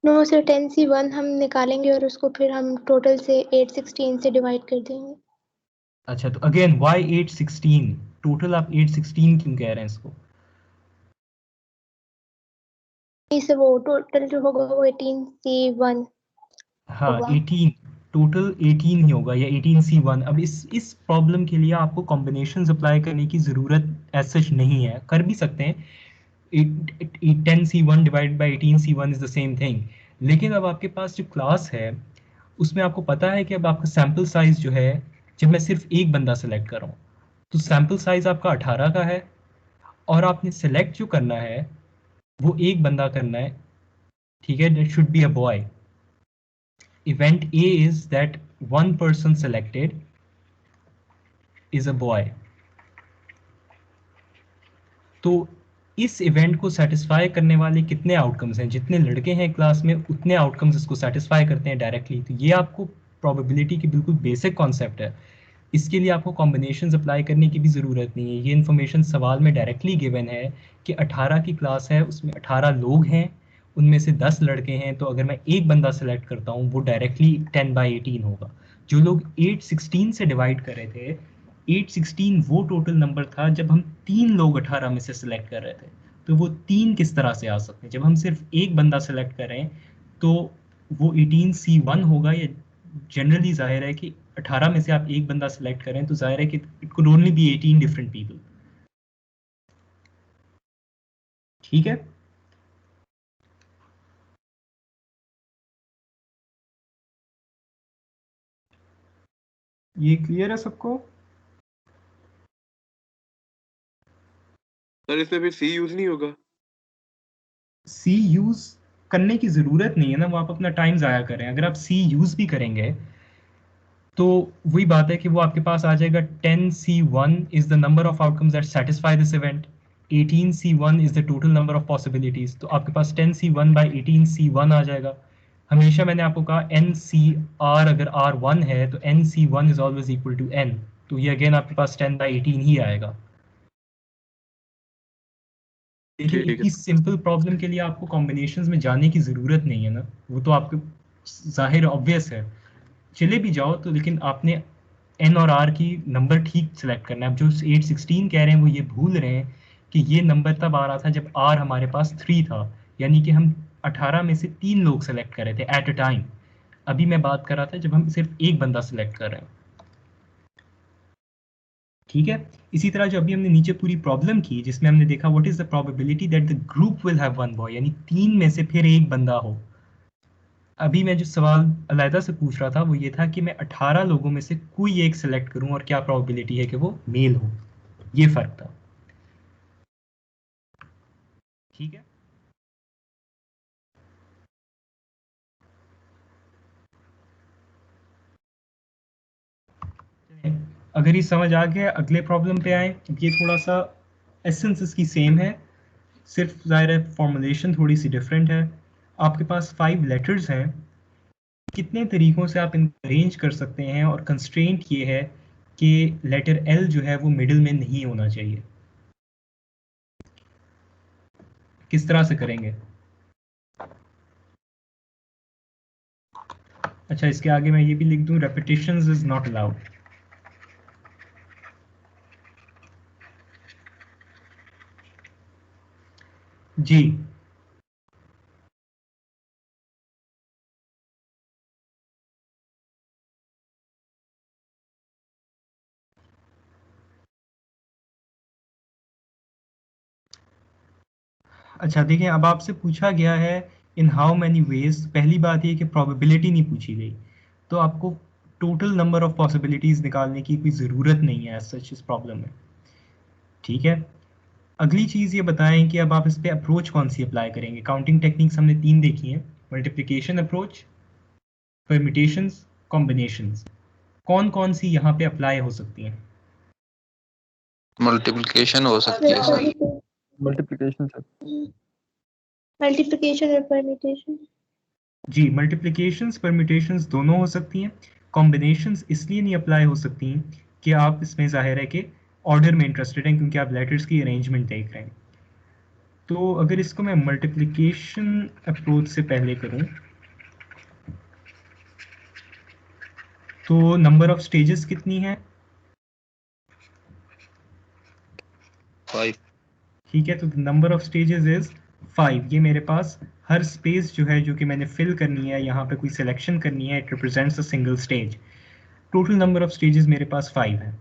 नो सर 10C1 हम निकालेंगे और उसको फिर हम टोटल से 816 से डिवाइड कर देंगे। अच्छा, तो अगेन why 816? टोटल आप 816 क्यों कह रहे हैं इसको? नहीं सर, वो टोटल जो होगा वो 18C1 हाँ, होगा। 18 टोटल 18 ही होगा या 18C1। अब इस प्रॉब्लम के लिए आपको कॉम्बिनेशन अप्लाई करने की ज़रूरत एज सच नहीं है, कर भी सकते हैं। 10C1 divide by 18C1 is the same thing. लेकिन अब आपके पास जो क्लास है उसमें आपको पता है कि अब आपका सैम्पल साइज जो है, जब मैं सिर्फ एक बंदा सेलेक्ट कर रहा हूँ तो सैम्पल साइज आपका 18 का है, और आपने सेलेक्ट जो करना है वो एक बंदा करना है, ठीक है? That should be a boy. Event A is that one person selected is a boy। तो इस इवेंट को सेटिस्फाई करने वाले कितने आउटकम्स हैं? जितने लड़के हैं क्लास में उतने आउटकम्स इसको सेटिस्फाई करते हैं डायरेक्टली। तो ये आपको प्रोबेबिलिटी की बिल्कुल बेसिक कॉन्सेप्ट है। इसके लिए आपको कॉम्बिनेशंस अप्लाई करने की भी ज़रूरत नहीं है। ये इन्फॉर्मेशन सवाल में डायरेक्टली गिवन है कि 18 की क्लास है, उसमें 18 लोग हैं, उनमें से 10 लड़के हैं, तो अगर मैं एक बंदा सेलेक्ट करता हूँ वो डायरेक्टली 10/18 होगा। जो लोग 816 से डिवाइड कर रहे थे, 816 वो टोटल नंबर था जब हम 3 लोग 18 में से सिलेक्ट कर रहे थे। तो वो 3 किस तरह से आ सकते हैं? जब हम सिर्फ एक बंदा सेलेक्ट कर रहे हैं तो वो 18C1 होगा, या जनरली जाहिर है कि 18 में से आप एक बंदा सेलेक्ट करें तो जाहिर है कि it could only be 18 different people. ठीक है? ये क्लियर है सबको? सर इसमें फिर सी यूज नहीं होगा? सी यूज करने की जरूरत नहीं है ना, वो आप अपना टाइम जाया करें। अगर आप सी यूज भी करेंगे तो वही बात है कि वो आपके पास आ जाएगा 10C1 is the number of outcomes that satisfy this event, 18C1 is the total number of possibilities। तो आपके पास 10C1 by 18C1 आ जाएगा। हमेशा मैंने आपको कहा NCR अगर R1 है तो NC1 is always equal to N। तो ये अगेन आपके पास 10/18 ही आएगा। लेकिन ठीक है। इतनी सिंपल प्रॉब्लम के लिए आपको कॉम्बिनेशंस में जाने की ज़रूरत नहीं है ना, वो तो आपको जाहिर ऑब्वियस है। चले भी जाओ तो लेकिन आपने एन और आर की नंबर ठीक सेलेक्ट करना है। अब जो 816 कह रहे हैं वो ये भूल रहे हैं कि ये नंबर तब आ रहा था जब आर हमारे पास 3 था, यानी कि हम 18 में से 3 लोग सेलेक्ट कर रहे थे एट अ टाइम। अभी मैं बात कर रहा था जब हम सिर्फ एक बंदा सेलेक्ट कर रहे हैं। ठीक है? इसी तरह जो अभी हमने नीचे पूरी प्रॉब्लम की जिसमें हमने देखा what is the probability that the group will have one boy, यानी 3 में से फिर एक बंदा हो। अभी मैं जो सवाल अलहदा से पूछ रहा था वो ये था कि मैं 18 लोगों में से कोई एक सेलेक्ट करूं और क्या प्रोबेबिलिटी है कि वो मेल हो। ये फर्क था। ठीक है? अगर ये समझ आ गया, अगले प्रॉब्लम पे आए। ये थोड़ा सा एसेंस इसकी सेम है, सिर्फ ज़ाहिर है फॉर्मुलेशन थोड़ी सी डिफरेंट है। आपके पास 5 लेटर्स हैं, कितने तरीकों से आप इनको अरेंज कर सकते हैं, और कंस्ट्रेंट ये है कि लेटर एल जो है वो मिडिल में नहीं होना चाहिए। किस तरह से करेंगे? अच्छा, इसके आगे मैं ये भी लिख दूं, रेपिटेशंस इज नॉट अलाउड। जी, अच्छा देखिए, अब आपसे पूछा गया है इन हाउ मैनी वेज, पहली बात ये कि प्रोबेबिलिटी नहीं पूछी गई, तो आपको टोटल नंबर ऑफ पॉसिबिलिटीज निकालने की कोई ज़रूरत नहीं है एज सच इस प्रॉब्लम में। ठीक है, अगली चीज़ ये बताएं कि अब आप इस पे अप्रोच कौन सी अप्लाई करेंगे। काउंटिंग टेक्निक्स हमने 3 देखी हैं, मल्टीप्लिकेशन अप्रोच, परम्यूटेशंस, कॉम्बिनेशंस। कौन कौन सी यहाँ पे अप्लाई हो सकती हैं? मल्टीप्लिकेशन हो सकती है सर। Multiplication sir. मल्टीप्लिकेशन और परम्यूटेशन। जी, मल्टीप्लिकेशंस परम्यूटेशंस दोनों हो सकती हैं। कॉम्बिनेशंस इसलिए नहीं अप्लाई हो सकती कि आप इसमें ज़ाहिर है कि ऑर्डर में इंटरेस्टेड हैं, क्योंकि आप लेटर्स की अरेंजमेंट देख रहे हैं। तो अगर इसको मैं मल्टीप्लिकेशन अप्रोच से पहले करूं, तो नंबर ऑफ स्टेजेस कितनी है? 5। ठीक है, तो नंबर ऑफ स्टेजेस इज 5। ये मेरे पास हर स्पेस जो है, जो कि मैंने फिल करनी है, यहाँ पे कोई सिलेक्शन करनी है, it represents a single stage. Total number of stages मेरे पास 5 है।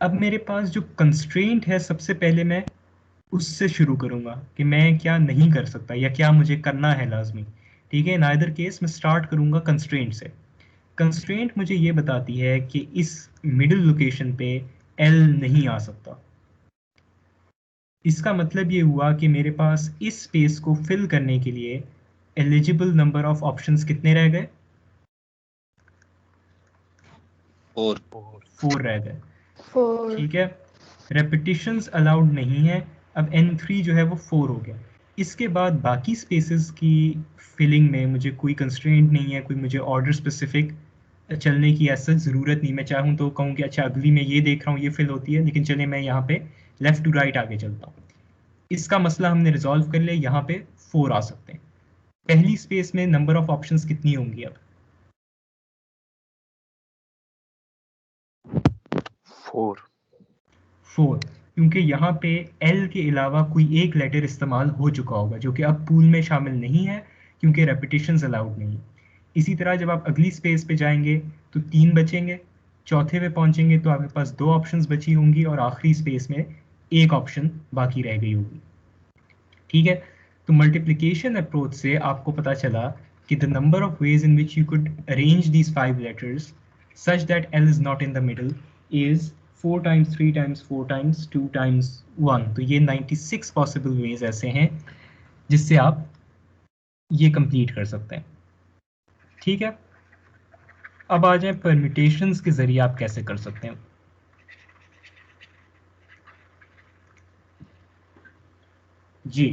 अब मेरे पास जो कंस्ट्रेंट है, सबसे पहले मैं उससे शुरू करूंगा कि मैं क्या नहीं कर सकता या क्या मुझे करना है लाजमी। ठीक है, इन आइदर केस मैं स्टार्ट करूंगा कंस्ट्रेंट से। कंस्ट्रेंट मुझे ये बताती है कि इस मिडिल लोकेशन पे एल नहीं आ सकता। इसका मतलब ये हुआ कि मेरे पास इस स्पेस को फिल करने के लिए एलिजिबल नंबर ऑफ ऑप्शंस कितने रह गए? 4। 4 रह गए। 4। ठीक है, रेपिटिशंस अलाउड नहीं है। अब n3 जो है वो 4 हो गया। इसके बाद बाकी स्पेसेस की फिलिंग में मुझे कोई कंस्ट्रेंट नहीं है, कोई मुझे ऑर्डर स्पेसिफिक चलने की ऐसा ज़रूरत नहीं। मैं चाहूँ तो कहूँ कि अच्छा अगली मैं ये देख रहा हूँ ये फिल होती है, लेकिन चले मैं यहाँ पे लेफ्ट टू राइट आगे चलता हूँ। इसका मसला हमने रिजॉल्व कर लिया, यहाँ पे 4 आ सकते हैं। पहली स्पेस में नंबर ऑफ ऑप्शंस कितनी होंगी अब? 4। 4, क्योंकि यहाँ पे एल के अलावा कोई एक लेटर इस्तेमाल हो चुका होगा, जो कि अब पूल में शामिल नहीं है, क्योंकि रेपिटेशंस अलाउड नहीं। इसी तरह जब आप अगली स्पेस पे जाएंगे तो 3 बचेंगे, चौथे पे पहुंचेंगे तो आपके पास 2 ऑप्शंस बची होंगी, और आखिरी स्पेस में एक ऑप्शन बाकी रह गई होगी। ठीक है, तो मल्टीप्लिकेशन अप्रोच से आपको पता चला कि the number of ways in which you could arrange these 5 letters such that L is not in the middle is 4 times 3 times 4 times 2 times 1। तो ये 96 पॉसिबल वेज ऐसे हैं जिससे आप ये कंप्लीट कर सकते हैं। ठीक है, अब आ जाए परम्यूटेशंस के जरिए आप कैसे कर सकते हैं। जी,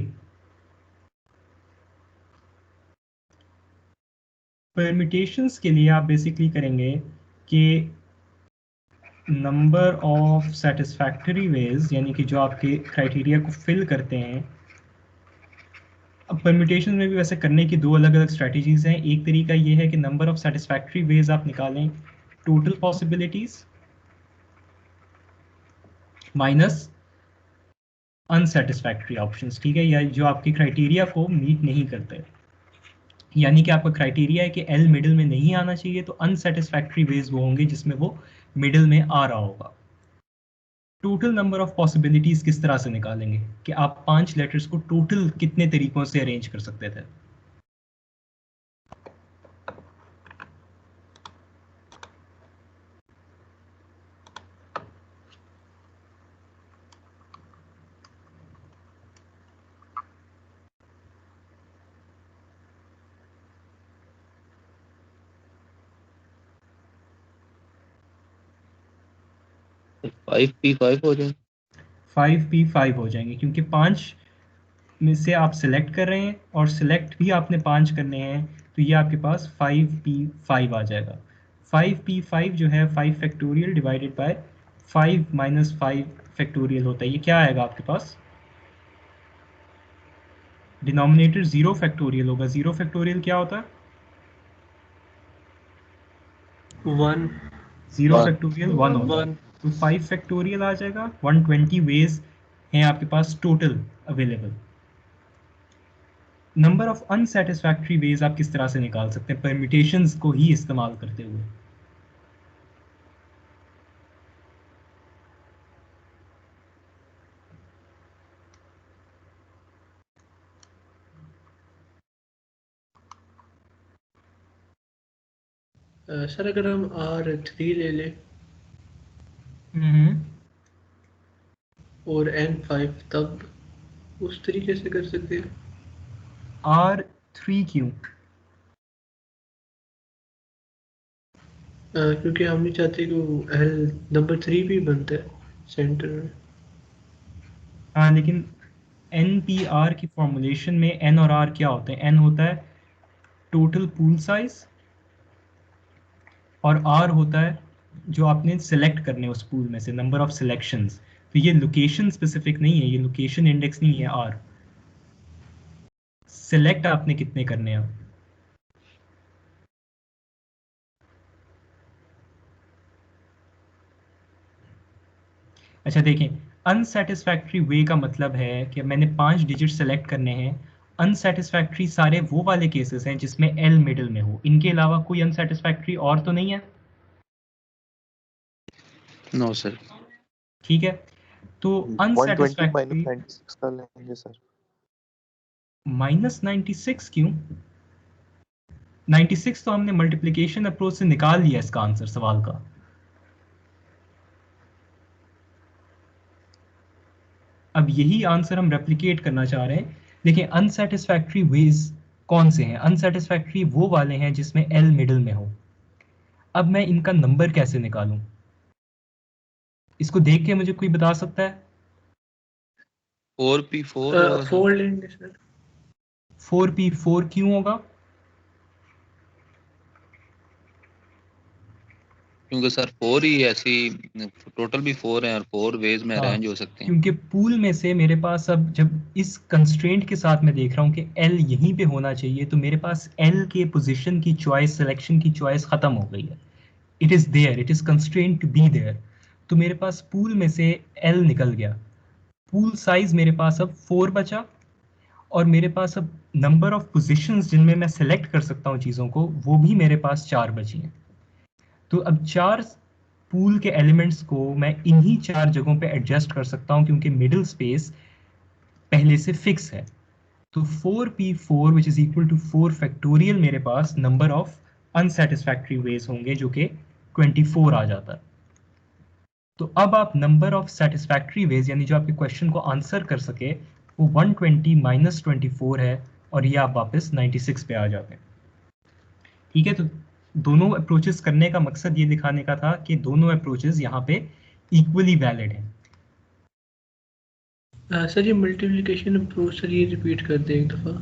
परम्यूटेशंस के लिए आप बेसिकली करेंगे कि नंबर ऑफ सेटिस्फैक्टरी वेज, यानी कि जो आपके क्राइटेरिया को फिल करते हैं। अब परम्यूटेशन में भी वैसे करने की 2 अलग अलग स्ट्रैटेजीज हैं। एक तरीका ये है कि नंबर ऑफ सेटिस्फैक्टरी वेज आप निकालें टोटल पॉसिबिलिटीज माइनस अनसेटिस्फैक्टरी ऑप्शंस। ठीक है, या जो आपके क्राइटेरिया को मीट नहीं करते, यानी कि आपका क्राइटेरिया है कि एल मिडिल में नहीं आना चाहिए, तो अनसेटिस्फैक्टरी वेज वो होंगे जिसमें वो मिडिल में आ रहा होगा। टोटल नंबर ऑफ पॉसिबिलिटीज किस तरह से निकालेंगे कि आप 5 लेटर्स को टोटल कितने तरीकों से अरेंज कर सकते थे? 5P5 हो जाए। 5P5 हो जाएंगे, क्योंकि 5 में से आप सिलेक्ट कर रहे हैं और सिलेक्ट भी आपने 5 करने हैं, तो ये आपके पास 5P5 आ जाएगा। 5P5 जो है 5 factorial divided by 5 minus 5 factorial होता है। ये क्या आएगा आपके पास? डिनोमिनेटर 0 फैक्टोरियल होगा। 0 फैक्टोरियल क्या होता है? 1। 0 1। फैक्टोरियल 1 होता है। 1। तो 5 फैक्टोरियल आ जाएगा। 120 वेज हैं आपके पास total available. Number of unsatisfactory ways आप किस तरह से निकाल सकते हैं परम्यूटेशंस को ही इस्तेमाल करते हुए? सर अगर हम R3 ले लें हम्म, और N5 तब उस तरीके से कर सकते हैं। R3 क्यों? क्योंकि हम नहीं चाहते कि वो L नंबर 3 भी बनता है सेंटर में। हाँ, लेकिन NPR की फॉर्मुलेशन में N और R क्या होते हैं? N होता है टोटल पूल साइज और R होता है जो आपने सिलेक्ट करने उस पूल में से, नंबर ऑफ सिलेक्शंस। तो ये लोकेशन स्पेसिफिक नहीं है, ये लोकेशन इंडेक्स नहीं है R। सिलेक्ट आपने कितने करने हैं। अच्छा देखें, अनसेटिस्फैक्ट्री वे का मतलब है कि मैंने 5 डिजिट सेलेक्ट करने हैं। अनसेटिस्फैक्ट्री सारे वो वाले केसेस हैं जिसमें L मिडिल में हो, इनके अलावा कोई अनसेटिस्फैक्ट्री और तो नहीं है। No sir. ठीक है, तो 120 अनसेटिस्फैक्ट्री माइनस 96 का लेंगे सर। -96 क्यों? 96 तो हमने मल्टीप्लिकेशन अप्रोच से निकाल लिया इसका आंसर सवाल का। अब यही आंसर हम रेप्लिकेट करना चाह रहे हैं। देखिए, अनसेटिस्फैक्ट्री वेज कौन से हैं? अनसेटिस्फैक्ट्री वो वाले हैं जिसमें L मिडिल में हो। अब मैं इनका नंबर कैसे निकालूं? इसको देख के मुझे कोई बता सकता है? 4P4 होगा सर। 4 लेंगे सर। 4P4 क्यों होगा? क्योंकि सर 4 ही ऐसी, टोटल भी 4 हैं और 4 वेज में हाँ, अरेंज हो सकते हैं। क्योंकि पूल में से मेरे पास अब जब इस कंस्ट्रेंट के साथ मैं देख रहा हूँ कि L यहीं पे होना चाहिए, तो मेरे पास L के पोजीशन की चॉइस, सिलेक्शन की चॉइस खत्म हो गई है। It is there, it is constraint to be there. तो मेरे पास पूल में से L निकल गया। पूल साइज मेरे पास अब 4 बचा, और मेरे पास अब नंबर ऑफ पोजीशंस जिनमें मैं सेलेक्ट कर सकता हूँ चीज़ों को, वो भी मेरे पास 4 बची हैं। तो अब 4 पूल के एलिमेंट्स को मैं इन्हीं 4 जगहों पे एडजस्ट कर सकता हूँ क्योंकि मिडिल स्पेस पहले से फिक्स है। तो 4P4 which is equal to 4 factorial मेरे पास नंबर ऑफ अनसेटिस्फैक्ट्री वेज होंगे, जो कि 24 आ जाता है। तो अब आप नंबर ऑफ सेटिस्फैक्ट्री वेज, यानी जो आपके क्वेश्चन को आंसर कर सके, वो 120 माइनस 24 है, और ये आप वापस 96 पे आ जाते हैं। ठीक है, तो दोनों अप्रोचेस करने का मकसद ये दिखाने का था कि दोनों अप्रोचेस यहाँ पे इक्वली वैलिड हैं। सर ये मल्टीप्लिकेशन अप्रोच सर ये रिपीट कर दे एक दफ़ा।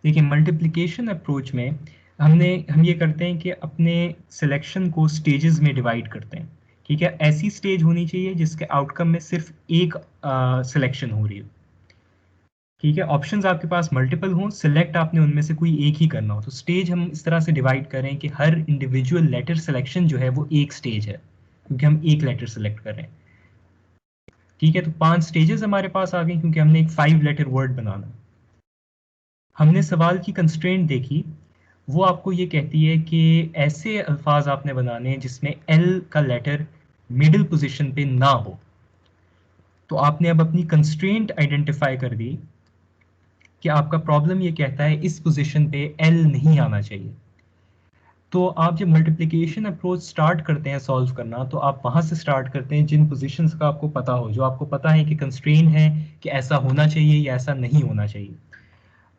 देखिए, मल्टीप्लिकेशन अप्रोच में हम ये करते हैं कि अपने सिलेक्शन को स्टेजेस में डिवाइड करते हैं। ठीक है, ऐसी स्टेज होनी चाहिए जिसके आउटकम में सिर्फ एक सिलेक्शन हो रही हो। ठीक है, ऑप्शंस आपके पास मल्टीपल हों, सिलेक्ट आपने उनमें से कोई एक ही करना हो। तो स्टेज हम इस तरह से डिवाइड करें कि हर इंडिविजुअल लेटर सिलेक्शन जो है वो एक स्टेज है, क्योंकि हम एक लेटर सेलेक्ट कर रहे हैं। ठीक है, तो 5 स्टेजेस हमारे पास आ गई क्योंकि हमने एक 5 लेटर वर्ड बनाना। हमने सवाल की कंस्ट्रेंट देखी, वो आपको ये कहती है कि ऐसे अल्फाज आपने बनाने हैं जिसमें L का लेटर मिडिल पोजीशन पे ना हो। तो आपने अब अपनी कंस्ट्रेंट आइडेंटिफाई कर दी कि आपका प्रॉब्लम ये कहता है इस पोजीशन पे L नहीं आना चाहिए। तो आप जब मल्टीप्लिकेशन अप्रोच स्टार्ट करते हैं सॉल्व करना, तो आप वहां से स्टार्ट करते हैं जिन पोजीशंस का आपको पता हो, जो आपको पता है कि कंस्ट्रेंट है कि ऐसा होना चाहिए या ऐसा नहीं होना चाहिए।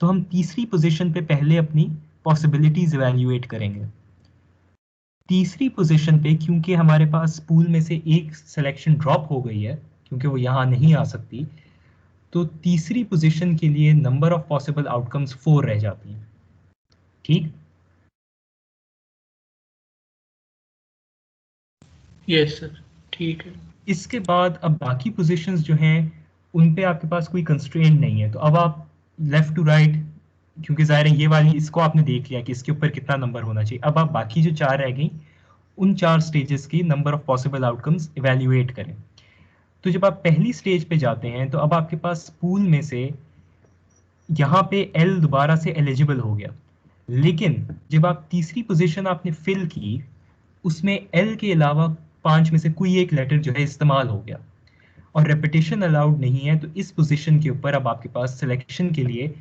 तो हम तीसरी पोजीशन पे पहले अपनी पॉसिबिलिटीज इवैल्यूएट करेंगे। तीसरी पोजीशन पे क्योंकि हमारे पास पूल में से एक सिलेक्शन ड्रॉप हो गई है, क्योंकि वो यहाँ नहीं आ सकती, तो तीसरी पोजीशन के लिए नंबर ऑफ पॉसिबल आउटकम्स 4 रह जाती हैं। ठीक, यस सर, ठीक है। इसके बाद अब बाकी पोजीशंस जो हैं उन पे आपके पास कोई कंस्ट्रेंट नहीं है। तो अब आप लेफ्ट टू राइट, क्योंकि ज़ाहिर है ये वाली इसको आपने देख लिया कि इसके ऊपर कितना नंबर होना चाहिए, अब आप बाकी जो 4 रह गई उन 4 स्टेजेस की number of possible outcomes evaluate करें। तो जब आप पहली स्टेज पे जाते हैं तो अब आपके पास पूल में से यहाँ पे L दोबारा से एलिजिबल हो गया, लेकिन जब आप तीसरी पोजीशन आपने फिल की, उसमें L के अलावा 5 में से कोई एक लेटर जो है इस्तेमाल हो गया, और रेपिटेशन अलाउड नहीं है। तो इस पोजीशन के ऊपर अब आपके पास सिलेक्शन के लिए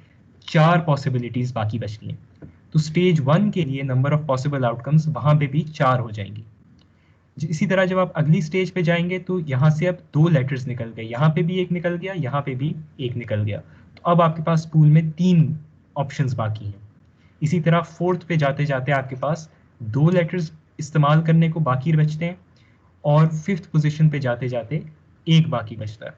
4 पॉसिबिलिटीज बाकी बचती हैं। तो स्टेज 1 के लिए नंबर ऑफ पॉसिबल आउटकम्स वहां पे भी 4 हो जाएंगी। इसी तरह जब आप अगली स्टेज पे जाएंगे तो यहाँ से अब 2 लेटर्स निकल गए, यहाँ पे भी एक निकल गया, यहाँ पे भी एक निकल गया, तो अब आपके पास पूल में 3 ऑप्शंस बाकी हैं। इसी तरह 4th पे जाते जाते आपके पास 2 लेटर्स इस्तेमाल करने को बाकी बचते हैं, और 5th पोजीशन पे जाते जाते एक बाकी बचता है।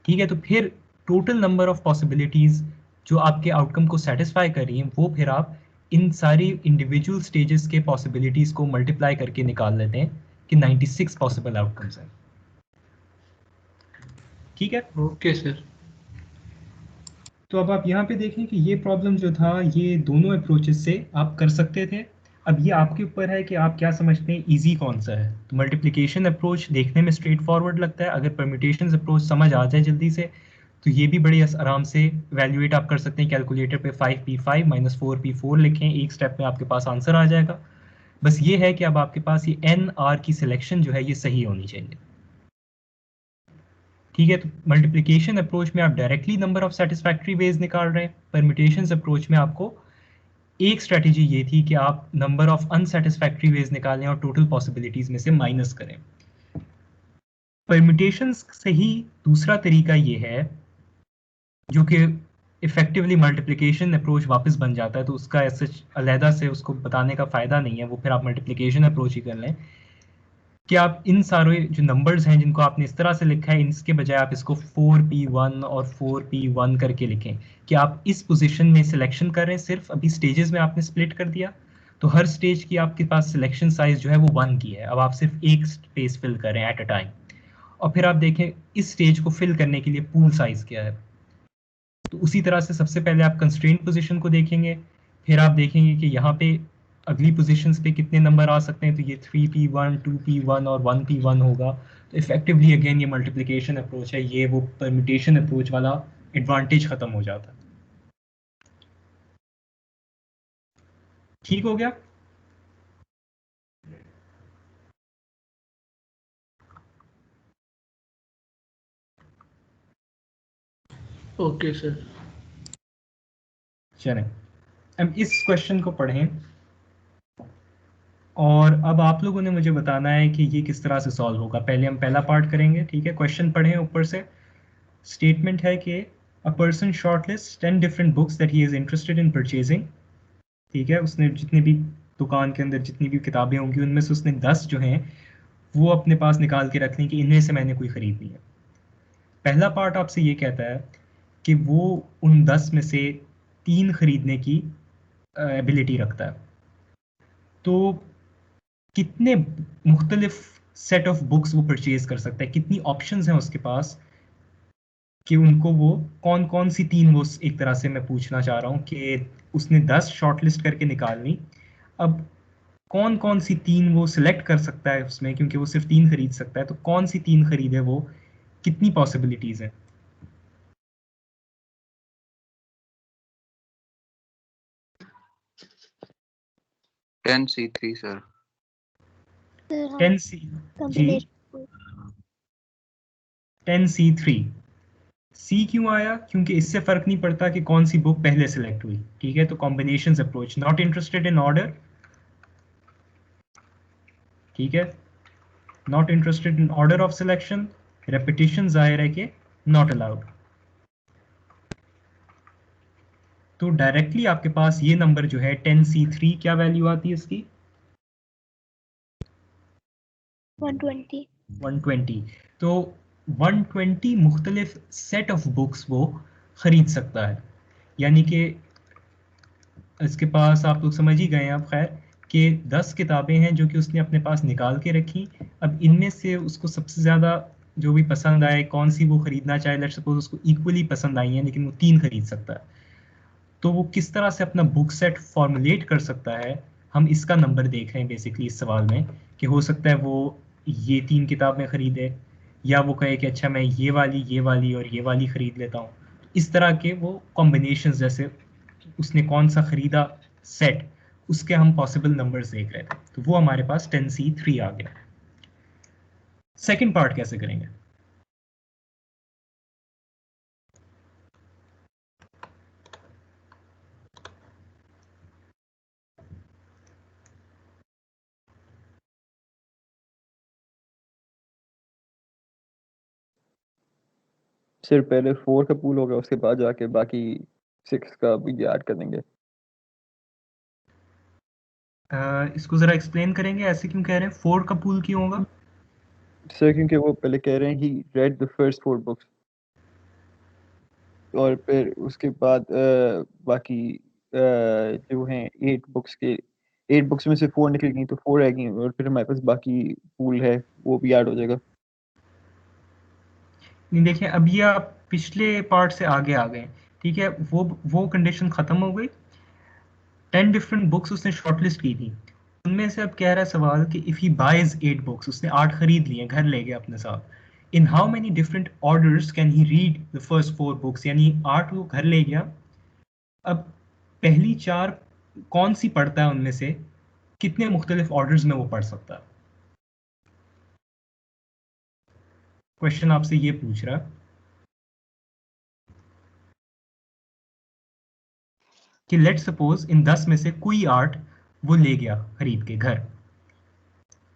ठीक है, तो फिर टोटल नंबर ऑफ पॉसिबिलिटीज जो आपके आउटकम को सेटिस्फाई कर रही हैं, वो फिर आप इन सारी इंडिविजुअल स्टेजेस के पॉसिबिलिटीज को मल्टीप्लाई करके निकाल लेते हैं कि 96 पॉसिबल आउटकम्स हैं। ठीक है, ओके सर। तो अब आप यहाँ पे देखें कि ये प्रॉब्लम जो था ये दोनों अप्रोचेस से आप कर सकते थे। अब ये आपके ऊपर है कि आप क्या समझते हैं इजी कौन सा है। तो मल्टीप्लिकेशन अप्रोच देखने में स्ट्रेट फॉरवर्ड लगता है, अगर परम्यूटेशंस अप्रोच समझ आ जाए जल्दी से तो ये भी बड़े आराम से वैल्यूएट आप कर सकते हैं। कैलकुलेटर पे 5p5 माइनस 4p4 लिखें, एक स्टेप में आपके पास आंसर आ जाएगा। बस ये है कि अब आपके पास ये एन आर की सिलेक्शन जो है ये सही होनी चाहिए। ठीक है, तो मल्टीप्लिकेशन अप्रोच में आप directly number of satisfactory ways निकाल रहे हैं। परम्यूटेशंस अप्रोच में आपको एक स्ट्रेटेजी ये थी कि आप नंबर ऑफ अनसेटिस्फैक्टरी वेज निकालें और टोटल पॉसिबिलिटीज में से माइनस करें। परम्यूटेशंस से ही दूसरा तरीका ये है जो कि इफेक्टिवली मल्टीप्लिकेशन अप्रोच वापस बन जाता है, तो उसका ऐसे अलहदा से उसको बताने का फायदा नहीं है, वो फिर आप मल्टीप्लिकेशन अप्रोच ही कर लें कि आप इन सारे जो नंबर्स हैं जिनको आपने इस तरह से लिखा है, इसके बजाय आप इसको 4p1 और 4p1 करके लिखें कि आप इस पोजीशन में सिलेक्शन करें। सिर्फ अभी स्टेजेस में आपने स्प्लिट कर दिया, तो हर स्टेज की आपके पास सिलेक्शन साइज जो है वो 1 की है। अब आप सिर्फ एक स्पेस फिल करें एट अ टाइम, और फिर आप देखें इस स्टेज को फिल करने के लिए पूल साइज क्या है। तो उसी तरह से सबसे पहले आप कंस्ट्रेंट पोजीशन को देखेंगे, फिर आप देखेंगे कि यहाँ पे अगली पोजीशंस पे कितने नंबर आ सकते हैं, तो ये 3p1 2p1 और 1p1 होगा। तो इफेक्टिवली अगेन ये मल्टीप्लिकेशन अप्रोच है, ये वो परम्यूटेशन अप्रोच वाला एडवांटेज खत्म हो जाता है। ठीक हो गया। Okay sir. चलें अब इस क्वेश्चन को पढ़ें, और अब आप लोगों ने मुझे बताना है कि ये किस तरह से सॉल्व होगा। पहले हम पहला पार्ट करेंगे, ठीक है। क्वेश्चन पढ़ें ऊपर से। स्टेटमेंट है कि a person shortlist 10 different books that he is interested in purchasing. ठीक है, उसने जितनी भी दुकान के अंदर जितनी भी किताबें होंगी उनमें से उसने 10 जो हैं वो अपने पास निकाल के रख ली कि इनमें से मैंने कोई खरीदनी है। पहला पार्ट आपसे ये कहता है कि वो उन 10 में से 3 खरीदने की एबिलिटी रखता है। तो कितने मुख्तलिफ सेट ऑफ बुक्स वो परचेज कर सकता है, कितनी ऑप्शंस हैं उसके पास कि उनको वो कौन कौन सी 3 वो एक तरह से मैं पूछना चाह रहा हूँ कि उसने 10 शॉर्टलिस्ट करके निकालनी। अब कौन कौन सी 3 वो सिलेक्ट कर सकता है उसमें, क्योंकि वो सिर्फ 3 खरीद सकता है, तो कौन सी 3 खरीदे वो, कितनी पॉसिबिलिटीज हैं। 10c3 sir. 10c जी, 10c3। सी क्यों आया? क्योंकि इससे फर्क नहीं पड़ता कि कौन सी बुक पहले सिलेक्ट हुई। ठीक है, तो combinations approach, not interested in order. ठीक है, not interested in order of selection. Repetition जाहिर है कि नॉट अलाउड। तो डायरेक्टली आपके पास ये नंबर जो है 10c3 क्या वैल्यू आती है इसकी? 120। 120। तो 120 मुख्तलिफ सेट ऑफ बुक्स वो खरीद सकता है। यानी कि इसके पास आप लोग समझ ही गए हैं आप, खैर कि 10 किताबें हैं जो कि उसने अपने पास निकाल के रखी। अब इनमें से उसको सबसे ज़्यादा जो भी पसंद आए, कौन सी वो खरीदना चाहे, लेट्स सपोज उसको इक्वली पसंद आई हैं लेकिन वो 3 खरीद सकता है, तो वो किस तरह से अपना बुक सेट फॉर्मुलेट कर सकता है। हम इसका नंबर देख रहे हैं बेसिकली इस सवाल में, कि हो सकता है वो ये 3 किताबें खरीदे, या वो कहे कि अच्छा मैं ये वाली और ये वाली खरीद लेता हूँ। इस तरह के वो कॉम्बिनेशंस, जैसे उसने कौन सा खरीदा सेट, उसके हम पॉसिबल नंबर्स देख रहे थे। तो वो हमारे पास 10c3 आ गया। सेकंड पार्ट कैसे करेंगे? सिर्फ पहले 4 का पूल होगा, उसके बाद जाके बाकी 6 का भी ऐड कर देंगे। इसको जरा एक्सप्लेन करेंगे, ऐसे क्यों कह रहे हैं 4 का पूल क्यों होगा? सर क्योंकि वो पहले कह रहे हैं ही रेड द फर्स्ट 4 बुक्स, और फिर उसके बाद बाकी जो हैं 8 बुक्स के 8 बुक्स में से 4 निकल गई तो 4 आएगी, और फिर हमारे पास बाकी पूल है वो भी ऐड हो जाएगा। नहीं देखिए, अब ये आप पिछले पार्ट से आगे आ गए, ठीक है, वो कंडीशन खत्म हो गई। 10 डिफरेंट बुक्स उसने शॉर्टलिस्ट की थी, उनमें से अब कह रहा है सवाल कि इफ ही बाइज 8 बुक्स, उसने 8 खरीद लिए, घर ले गया अपने साथ, इन how many different orders can he read the first 4 books, यानी 8 वो घर ले गया, अब पहली 4 कौन सी पढ़ता है उनमें से, कितने मुख्तलिफ ऑर्डर्स में वो पढ़ सकता है? क्वेश्चन आपसे ये पूछ रहा है कि लेट सपोज इन 10 में से कोई 8 वो ले गया खरीद के घर,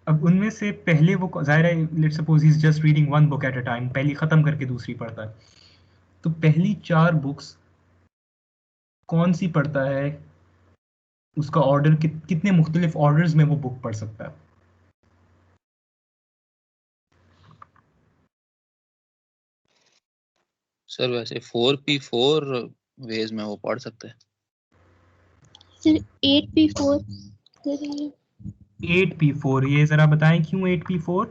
अब उनमें से पहले वो, जाहिर है let suppose he is just reading 1 book at a time, पहली खत्म करके दूसरी पढ़ता है, तो पहली 4 बुक्स कौन सी पढ़ता है, उसका ऑर्डर कितने मुख्तलिफ ऑर्डर्स में वो बुक पढ़ सकता है? सर वैसे 4p4 वेज में वो पढ़ सकते हैं। सर 8p4 करिए। 8p4, ये जरा बताएं क्यों 8p4?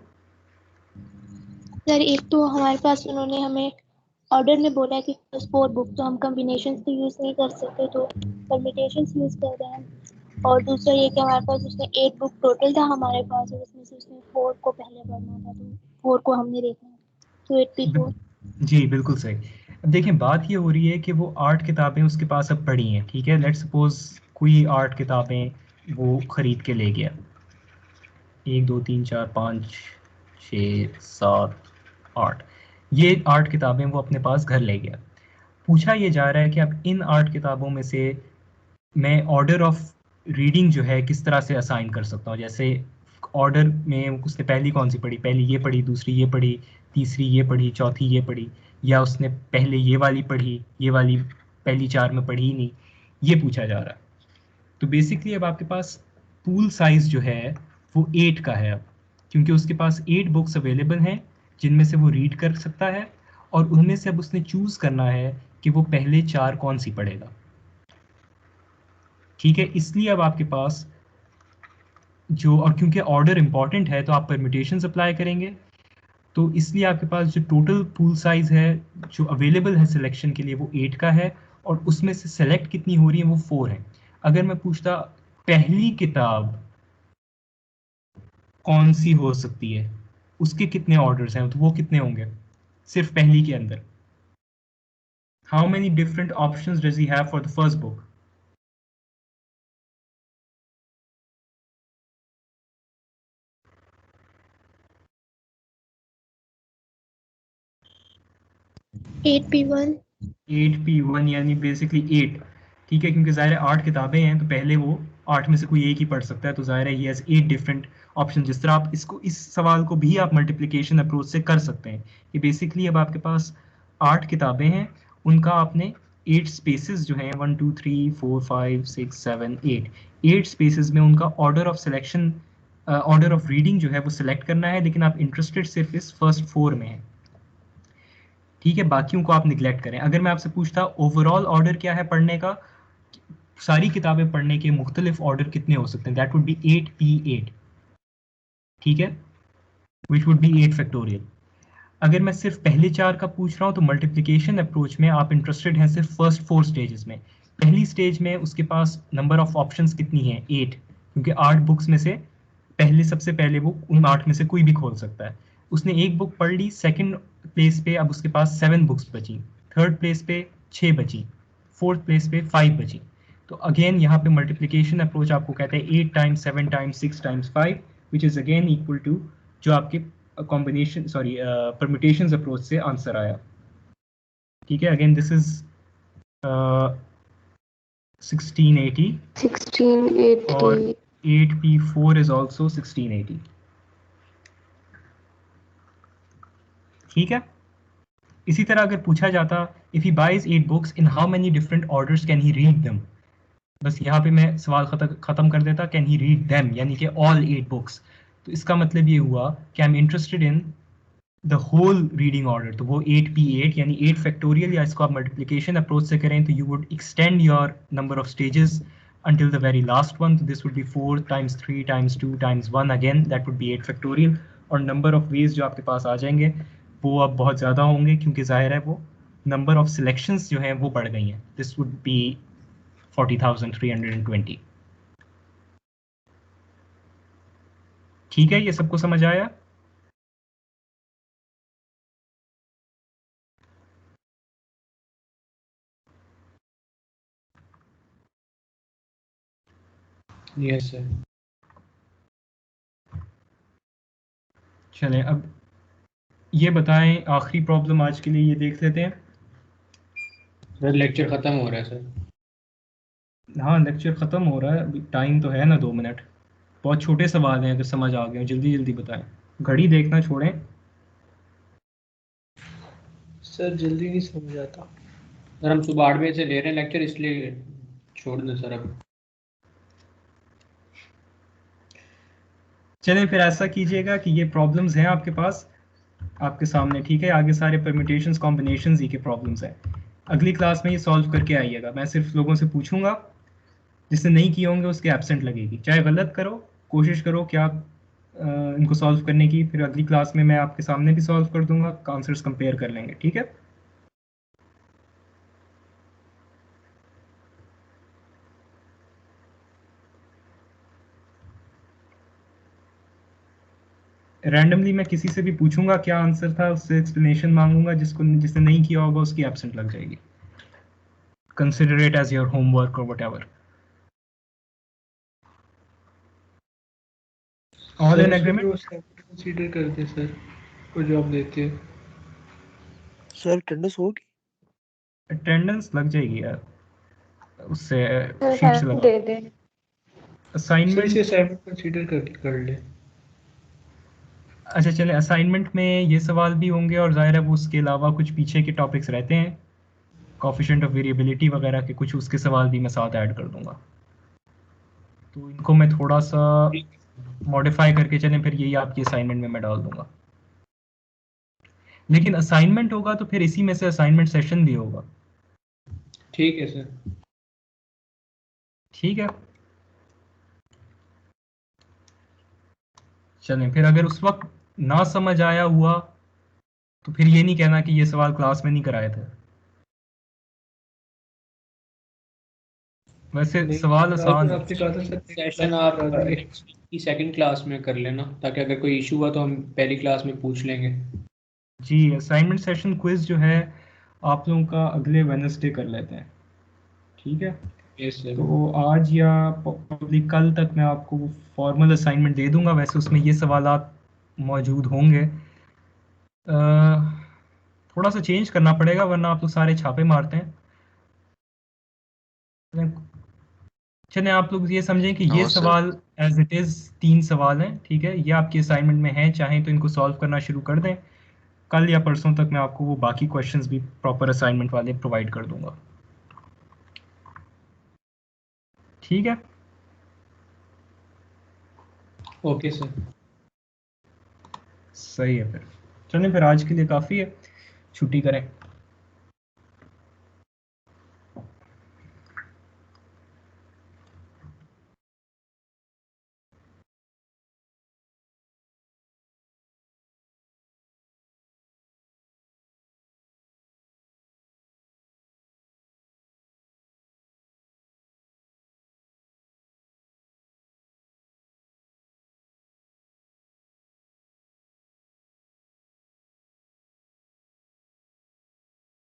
सर एक तो हमारे पास उन्होंने हमें ऑर्डर में बोला है कि फर्स्ट 4 बुक तो हम कॉम्बिनेशंस तो यूज़ नहीं कर सकते, तो परम्यूटेशंस यूज़ कर रहे हैं। और दूसरा ये कि हमारे पास उसने 8 बुक टोटल था हमारे पास, और उसमें से उसने 4 को पहले पढ़ना था, तो 4 को हमने देखा है, तो 8p4। जी बिल्कुल सही। अब देखें, बात ये हो रही है कि वो 8 किताबें उसके पास अब पढ़ी हैं, ठीक है, लेट सपोज कोई 8 किताबें वो खरीद के ले गया, 1 2 3 4 5 6 7 8, ये 8 किताबें वो अपने पास घर ले गया। पूछा ये जा रहा है कि अब इन 8 किताबों में से मैं ऑर्डर ऑफ रीडिंग जो है किस तरह से असाइन कर सकता हूँ, जैसे ऑर्डर में उसने पहली कौन सी पढ़ी, पहली ये पढ़ी, दूसरी ये पढ़ी, तीसरी ये पढ़ी, चौथी ये पढ़ी, या उसने पहले ये वाली पढ़ी, ये वाली पहली 4 में पढ़ी ही नहीं, ये पूछा जा रहा है। तो बेसिकली अब आपके पास पूल साइज जो है वो 8 का है अब, क्योंकि उसके पास 8 बुक्स अवेलेबल हैं जिनमें से वो रीड कर सकता है, और उनमें से अब उसने चूज करना है कि वो पहले 4 कौन सी पढ़ेगा, ठीक है। इसलिए अब आपके पास जो, और क्योंकि ऑर्डर इंपॉर्टेंट है तो आप परम्यूटेशंस अप्लाई करेंगे, तो इसलिए आपके पास जो टोटल पूल साइज है जो अवेलेबल है सिलेक्शन के लिए वो 8 का है, और उसमें से सेलेक्ट कितनी हो रही है वो 4 है। अगर मैं पूछता पहली किताब कौन सी हो सकती है, उसके कितने ऑर्डर्स हैं, तो वो कितने होंगे सिर्फ पहली के अंदर? How many different options does he have for the first book? Eight P one 8p1 यानी बेसिकली 8, ठीक है, क्योंकि ज़ाहिर है 8 किताबें हैं तो पहले वो 8 में से कोई एक ही पढ़ सकता है, तो ज़ाहिर है ही हैज़ 8 डिफरेंट ऑप्शन। जिस तरह आप इसको, इस सवाल को भी आप मल्टीप्लिकेशन अप्रोच से कर सकते हैं कि बेसिकली अब आपके पास 8 किताबें हैं, उनका आपने 8 स्पेसेस जो हैं 1 2 3 4 5 6 7 8 स्पेसेस में उनका order of selection, order of reading जो है वो सिलेक्ट करना है, लेकिन आप इंटरेस्टेड सिर्फ इस फर्स्ट 4 में हैं, ठीक है, बाकियों को आप निगलेक्ट करें। अगर मैं आपसे पूछता ओवरऑल ऑर्डर क्या है पढ़ने का, सारी किताबें पढ़ने के मुख्तलिफ ऑर्डर कितने हो सकते हैं, दैट वुड बी 8p8, ठीक है, विच वुड बी 8 फैक्टोरियल। अगर मैं सिर्फ पहले 4 का पूछ रहा हूँ तो मल्टीप्लिकेशन अप्रोच में आप इंटरेस्टेड हैं सिर्फ फर्स्ट 4 स्टेजेस में। पहली स्टेज में उसके पास नंबर ऑफ ऑप्शंस कितनी है, 8, क्योंकि 8 बुक्स में से पहले, सबसे पहले बुक उन 8 में से कोई भी खोल सकता है। उसने एक बुक पढ़ ली, सेकंड प्लेस पे अब उसके पास 7 बुक्स बची, थर्ड प्लेस पे 6 बची, फोर्थ प्लेस पे 5 बची। तो अगेन यहाँ पे मल्टीप्लिकेशन अप्रोच आपको कहते हैं 8 times 7 times 6 times 5, which is again equal to जो आपके कॉम्बिनेशन, सॉरी परम्यूटेशंस अप्रोच से आंसर आया, ठीक है। अगेन दिस इज 1680 और 1680 8p4 is also 1680, ठीक है। इसी तरह अगर पूछा जाता if he buys 8 books in how many different orders can he read them, बस यहाँ पे मैं सवाल खत्म कर देता कैन ही रीड देम यानी कि ऑल 8 बुक्स। तो इसका मतलब ये हुआ कि I am interested in the whole reading order, तो वो 8p8 यानी 8 फैक्टोरियल, या इसको आप मल्टीप्लिकेशन अप्रोच से करें तो you would extend your number of stages until the very last one. So this would be 4 times 3 times 2 times 1 again, that would be 8 factorial, और number of ways जो आपके पास आ जाएंगे वो अब बहुत ज़्यादा होंगे क्योंकि जाहिर है वो number of selections जो हैं वो बढ़ गई हैं। This would be 40,320। ठीक है, ये सबको समझ आया? Yes sir. चलें अब ये बताएं, आखिरी प्रॉब्लम आज के लिए ये देख लेते हैं। सर लेक्चर ख़त्म हो रहा है सर। हाँ लेक्चर ख़त्म हो रहा है, अभी टाइम तो है ना 2 मिनट। बहुत छोटे सवाल हैं, अगर समझ आ गए जल्दी जल्दी बताएं, घड़ी देखना छोड़ें। सर जल्दी नहीं समझ आता सर, हम सुबह 8 बजे से ले रहे हैं लेक्चर, इसलिए छोड़ दें सर अब। चलें फिर ऐसा कीजिएगा कि ये प्रॉब्लम्स हैं आपके पास आपके सामने, ठीक है, आगे सारे परम्यूटेशंस कॉम्बिनेशंस ही के प्रॉब्लम्स हैं। अगली क्लास में ये सॉल्व करके आइएगा, मैं सिर्फ लोगों से पूछूंगा, जिसने नहीं किए होंगे उसके एब्सेंट लगेगी, चाहे गलत करो, कोशिश करो कि आप इनको सॉल्व करने की, फिर अगली क्लास में मैं आपके सामने भी सॉल्व कर दूंगा, आंसर्स कंपेयर कर लेंगे, ठीक है। रैंडमली मैं किसी से भी पूछूंगा क्या आंसर था, उससे एक्सप्लेनेशन मांगूंगा, जिसने नहीं किया होगा उसकी एब्सेंट लग जाएगी। Consider it as your homework और whatever. All in agreement? Consider करते सर को जॉब देते हैं। सर अटेंडेंस होगी? अटेंडेंस लग जाएगी यार, उससे सर शीट से हेल्प लगा। दे दें। सर असाइनमेंट, इसे असाइनमेंट कंसीडर कर ले। अच्छा चले, असाइनमेंट में ये सवाल भी होंगे और जाहिर है वो उसके अलावा कुछ पीछे के टॉपिक्स रहते हैं, कोफिशिएंट ऑफ वेरिएबिलिटी वगैरह के कुछ उसके सवाल भी मैं साथ ऐड कर दूंगा, तो इनको मैं थोड़ा सा मॉडिफाई करके चलें, फिर यही आपकी असाइनमेंट में मैं डाल दूंगा। लेकिन असाइनमेंट होगा तो फिर इसी में से असाइनमेंट सेशन भी होगा। ठीक है सर। ठीक है, चलें फिर अगर उस वक्त ना समझ आया हुआ तो फिर ये नहीं कहना कि ये सवाल क्लास में नहीं कराए थे। वैसे सवाल आसान है। आपने कहा था सर सेशन आप की सेकंड क्लास में कर लेना, ताकि अगर कोई इशू हुआ तो हम पहली क्लास में पूछ लेंगे। जी, असाइनमेंट सेशन क्विज जो है आप लोगों का अगले वेडनेसडे कर लेते हैं, ठीक है। Yes sir. तो आज या probably कल तक मैं आपको फॉर्मल असाइनमेंट दे दूंगा, वैसे उसमें ये सवालात मौजूद होंगे। थोड़ा सा चेंज करना पड़ेगा वरना आप लोग सारे छापे मारते हैं। चलें आप लोग ये समझें कि ये हाँ सर। सवाल एज इट इज़ 3 सवाल हैं, ठीक है, ये आपके असाइनमेंट में हैं, चाहें तो इनको सॉल्व करना शुरू कर दें, कल या परसों तक मैं आपको वो बाकी क्वेश्चंस भी प्रॉपर असाइनमेंट वाले प्रोवाइड कर दूंगा, ठीक है। Okay sir. सही है, फिर चलें, फिर आज के लिए काफ़ी है, छुट्टी करें।